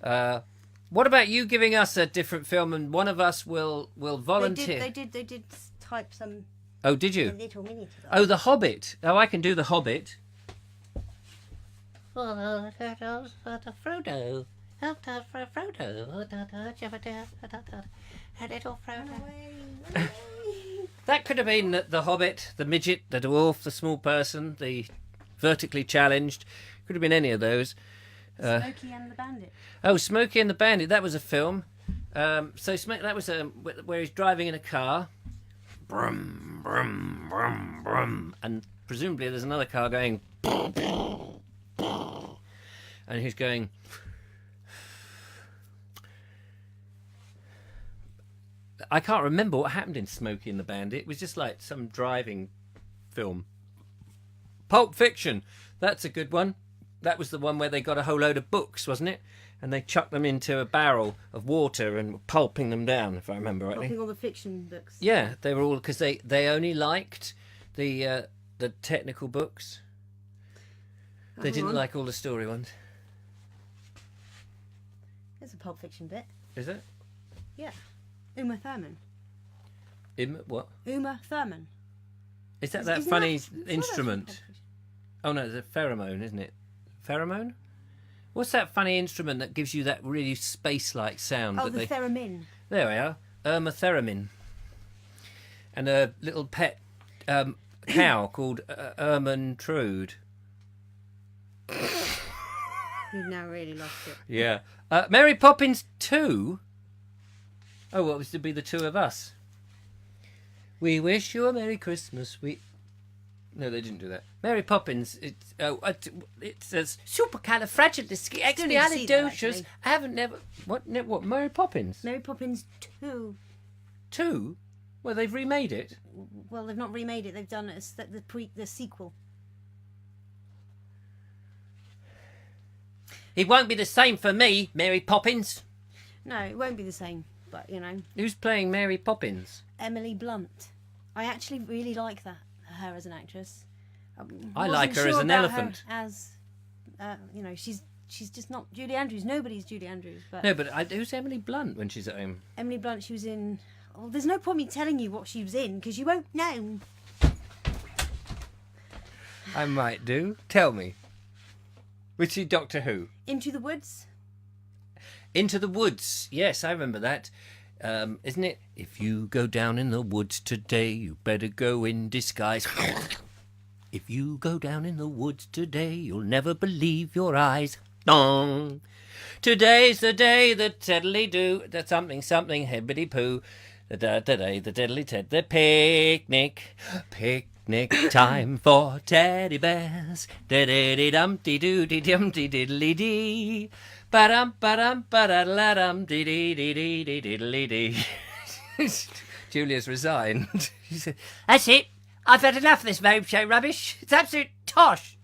What about you giving us a different film, and one of us will volunteer? They did type some Oh, did you? little mini to that. Oh, The Hobbit. Oh, I can do The Hobbit. Frodo. Frodo. A little Frodo. That could have been The Hobbit, the midget, the dwarf, the small person, the vertically challenged. Could have been any of those. Smokey and the Bandit. Oh, Smokey and the Bandit. That was a film. That was where he's driving in a car. Brum, brum, brum, brum. And presumably there's another car going. And he's going. I can't remember what happened in Smokey and the Bandit. It was just like some driving film. Pulp Fiction. That's a good one. That was the one where they got a whole load of books, wasn't it? And they chucked them into a barrel of water and were pulping them down, if I remember rightly. Pulping all the fiction books. Yeah, they were all because they only liked the technical books. They didn't like all the story ones. There's a Pulp Fiction bit. Is it? Yeah. Uma Thurman. What? Uma Thurman. Is that Isn't funny I'm sure that's instrument? from Pulp Fiction. Oh no, it's a pheromone, isn't it? Pheromone? What's that funny instrument that gives you that really space-like sound? Oh, the theremin. There we are. Irma theremin. And a little pet cow called Ermintrude. You've now really lost it. Yeah. Mary Poppins 2? Oh, what was to be the two of us? We wish you a Merry Christmas. No, they didn't do that. Mary Poppins. It says supercalifragilisticexpialidocious. I haven't never. What? Mary Poppins. Mary Poppins 2. 2? Well, they've remade it. Well, they've not remade it. They've done it as the sequel. It won't be the same for me, Mary Poppins. No, it won't be the same. But Who's playing Mary Poppins? Emily Blunt. I actually really like her as an actress. I like her as an elephant. She's just not Julie Andrews. Nobody's Julie Andrews. But No, but who's Emily Blunt when she's at home? Emily Blunt, she was in. Oh, there's no point me telling you what she was in because you won't know. I might do. Tell me. Was she Doctor Who? Into the Woods. Into the Woods. Yes, I remember that. Isn't it? If you go down in the woods today, you better go in disguise. If you go down in the woods today, you'll never believe your eyes. Dong. Today's the day that Teddly do. That something hibbity poo. The day the Teddly Ted. The picnic. Picnic time for teddy bears. Diddly dumpty doody dumpty diddly dee. Ba-dum ba-dum ba-da-la-dum dee-dee-dee-dee diddly dee. Julia's resigned. She said, That's it. I've had enough of this Vobes Show rubbish. It's absolute tosh.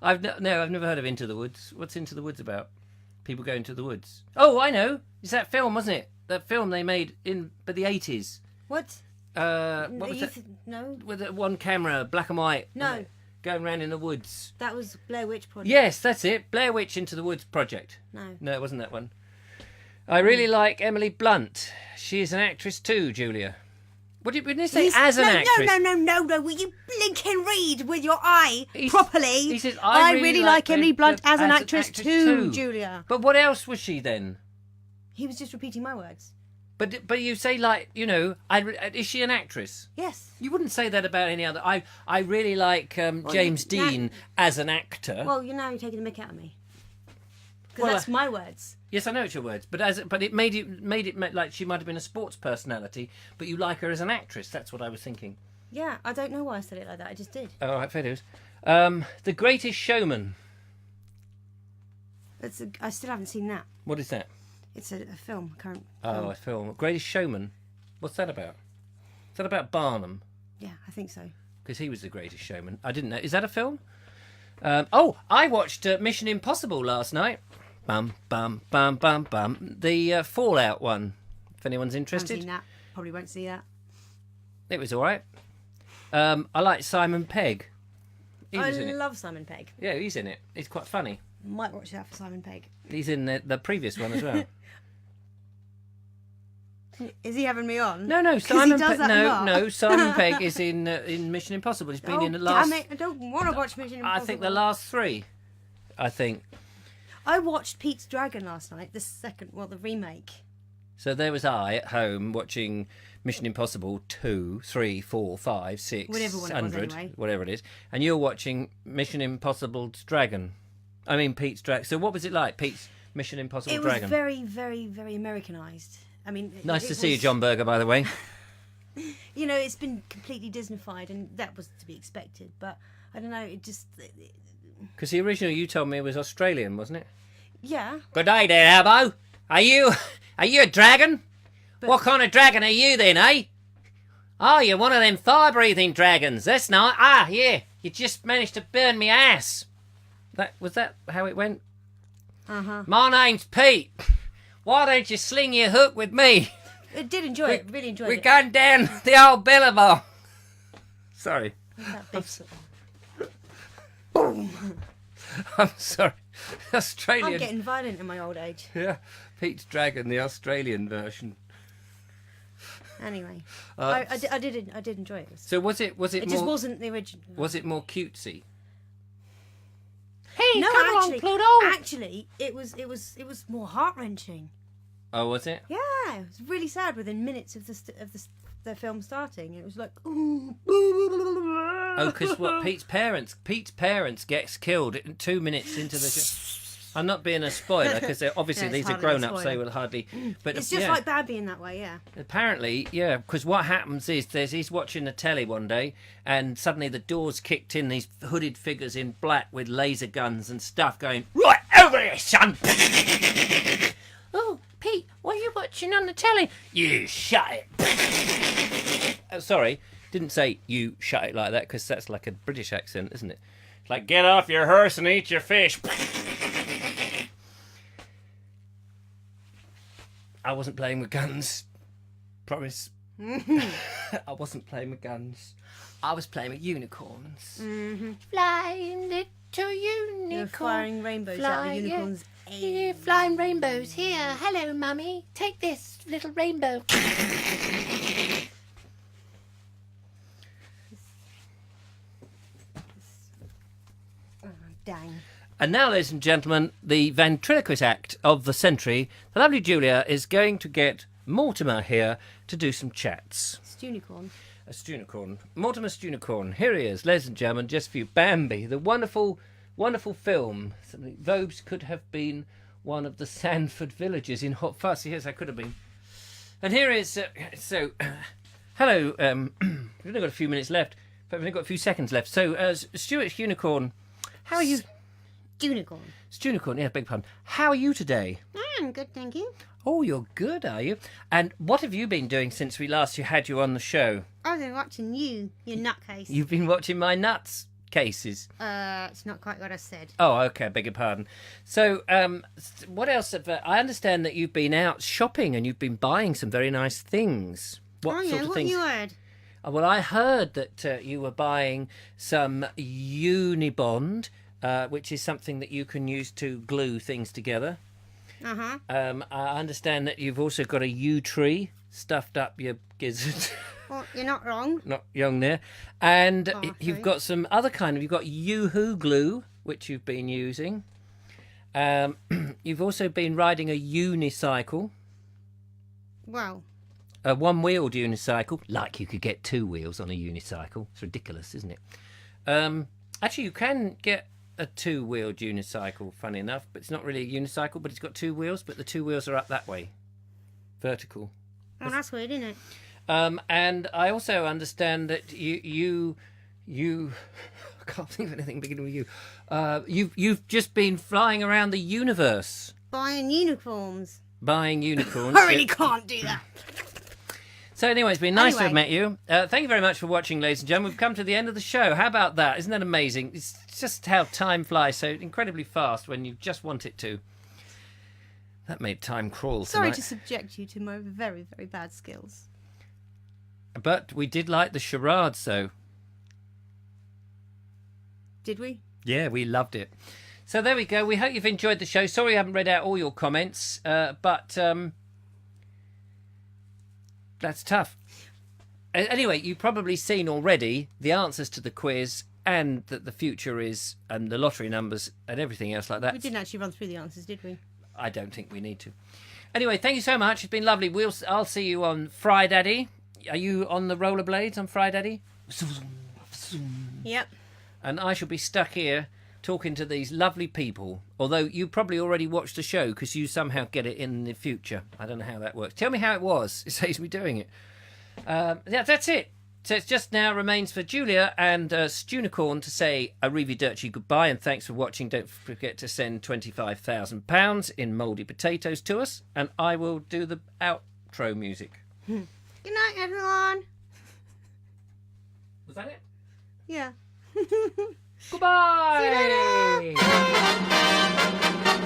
I've never heard of Into the Woods. What's Into the Woods about? People go into the woods. Oh, I know. It's that film, wasn't it? That film they made in the 80s. What? What was that? No. With the one camera, black and white. No. Going around in the woods. That was Blair Witch Project. Yes, that's it. Blair Witch Into the Woods Project. No, it wasn't that one. I really like Emily Blunt. She is an actress too, Julia. When you say as an actress? No. Will you blink and read with your eye properly? He says, I really like Emily Blunt as an actress too, Julia. But what else was she then? He was just repeating my words. But you say, like, you know, is she an actress? Yes. You wouldn't say that about any other. I really like James Dean as an actor. Well, you're taking the mick out of me. Because Well, that's my words. Yes, I know it's your words, but it made it like she might have been a sports personality, but you like her as an actress. That's what I was thinking. Yeah, I don't know why I said it like that. I just did. All right, fair dues. The Greatest Showman. I still haven't seen that. What is that? It's a film, current. Oh, a film. Greatest Showman. What's that about? Is that about Barnum? Yeah, I think so. Because he was the Greatest Showman. I didn't know. Is that a film? I watched Mission Impossible last night. Bum, bum, bum, bum, bum. The Fallout one, if anyone's I haven't interested. seen that. Probably won't see that. It was all right. I like Simon Pegg. He I was in it. love Simon Pegg. Yeah, he's in it. He's quite funny. Might watch that for Simon Pegg. He's in the previous one as well. Is he having me on? No, 'Cause he Simon does Pegg. that a lot. No, Simon Pegg is in Mission Impossible. He's been in the last. Damn it! I don't want to watch Mission Impossible. I think the last three. I think. I watched Pete's Dragon last night. The remake. So there was I at home watching Mission Impossible 2, 3, 4, 5, 6, Whatever one it was 100, anyway. whatever it is, and you're watching Mission Impossible's Dragon. I mean Pete's Dragon. So what was it like, Pete's Mission Impossible It Dragon? was very, very, very Americanized. I mean, Nice it to see you, was- John Berger, by the way. You know, it's been completely Disneyfied, and that was to be expected. But I don't know. It just, Because the original you told me was Australian, wasn't it? yeah. Good day there, Albo. Are you a dragon? What kind of dragon are you then, eh? Oh, you're one of them fire-breathing dragons. That's nice. Ah, yeah. You just managed to burn me ass. Was that how it went? My name's Pete. Why don't you sling your hook with me? I did enjoy it. Really enjoyed We're it. going down the old Billabong. Sorry. That big sort of- I'm sorry. I'm Australian. getting violent in my old age. Yeah. Pete's Dragon, the Australian version. Anyway, I did enjoy it. So was it It more just wasn't the original. was it more cutesy? Hey, No, come actually, on, Pluto. actually, it was more heart wrenching. Oh, was it? Yeah, it was really sad within minutes of the film starting. It was like, ooh. Oh, because what? Pete's parents gets killed 2 minutes into the. I'm not being a spoiler because obviously No, it's these are hardly a grown-ups. They spoiler. will hardly. But It's just yeah, like Bambi in that way, yeah. apparently, yeah. Because what happens is he's watching the telly one day, and suddenly the doors kicked in. These hooded figures in black with laser guns and stuff going right over here, son. Oh, Pete, what are you watching on the telly? You shut it. Oh, sorry, didn't say you shut it like that because that's like a British accent, isn't it? It's like get off your horse and eat your fish. I wasn't playing with guns. Promise. I wasn't playing with guns. I was playing with unicorns. Flying little unicorn. They were firing rainbows out of the unicorn's Yeah, flying rainbows. Here, hello, Mummy. Take this little rainbow. Dang. And now, ladies and gentlemen, the ventriloquist act of the century. The lovely Julia is going to get Mortimer here to do some chats. Stunicorn. A Stunicorn. Mortimer Stunicorn. Here he is, ladies and gentlemen, just for you. Bambi, the wonderful, wonderful film. Something Vobes could have been one of the Sandford villages in Hot Fuss. Yes, I could have been. And here is, hello, we've only got a few minutes left. We've only got a few seconds left. So, Stuart Unicorn, how are you? Stunicorn. Stunicorn, yeah, beg pardon. How are you today? I'm good, thank you. Oh, you're good, are you? And what have you been doing since we last had you on the show? I've been watching you nutcase. You've been watching my nuts cases. It's not quite what I said. Oh, okay, beg your pardon. So, what else? I understand that you've been out shopping and you've been buying some very nice things. What sort of what things? you heard? Well, I heard that you were buying some Unibond, which is something that you can use to glue things together. Uh-huh. I understand that you've also got a yew tree stuffed up your gizzard. Well, you're not wrong. Not young there. And Oh, you've okay. got some other kind of... You've got Yoo-hoo glue, which you've been using. You've also been riding a unicycle. Wow. A one-wheeled unicycle, like you could get 2 wheels on a unicycle. It's ridiculous, isn't it? Actually, you can get a 2-wheeled unicycle, funny enough, but it's not really a unicycle, but it's got 2 wheels, but the 2 wheels are up that way, vertical. Oh, that's weird, isn't it? And I also understand that you I can't think of anything beginning with you. You've just been flying around the universe Buying unicorns. buying unicorns. I really can't do that. So anyway, it's been nice to have Anyway. met you. Thank you very much for watching, ladies and gentlemen. We've come to the end of the show. How about that? Isn't that amazing? It's just how time flies so incredibly fast when you just want it to. That made time crawl Sorry tonight. to subject you to my very, very bad skills. But we did like the charades, though. Did we? Yeah, we loved it. So there we go. We hope you've enjoyed the show. Sorry I haven't read out all your comments, but that's tough. Anyway, you've probably seen already the answers to the quiz and that the future is, and the lottery numbers and everything else like that. We didn't actually run through the answers, did we? I don't think we need to. Anyway, thank you so much. It's been lovely. I'll see you on Friday. Are you on the rollerblades on Friday? Yep. And I shall be stuck here talking to these lovely people. Although you probably already watched the show because you somehow get it in the future. I don't know how that works. Tell me how it was. It saves me doing it. Yeah, that's it. So it just now remains for Julia and Stunicorn to say arrivederci goodbye and thanks for watching. Don't forget to send £25,000 in mouldy potatoes to us, and I will do the outro music. Good night, everyone. Was that it? Yeah. Goodbye. See you later.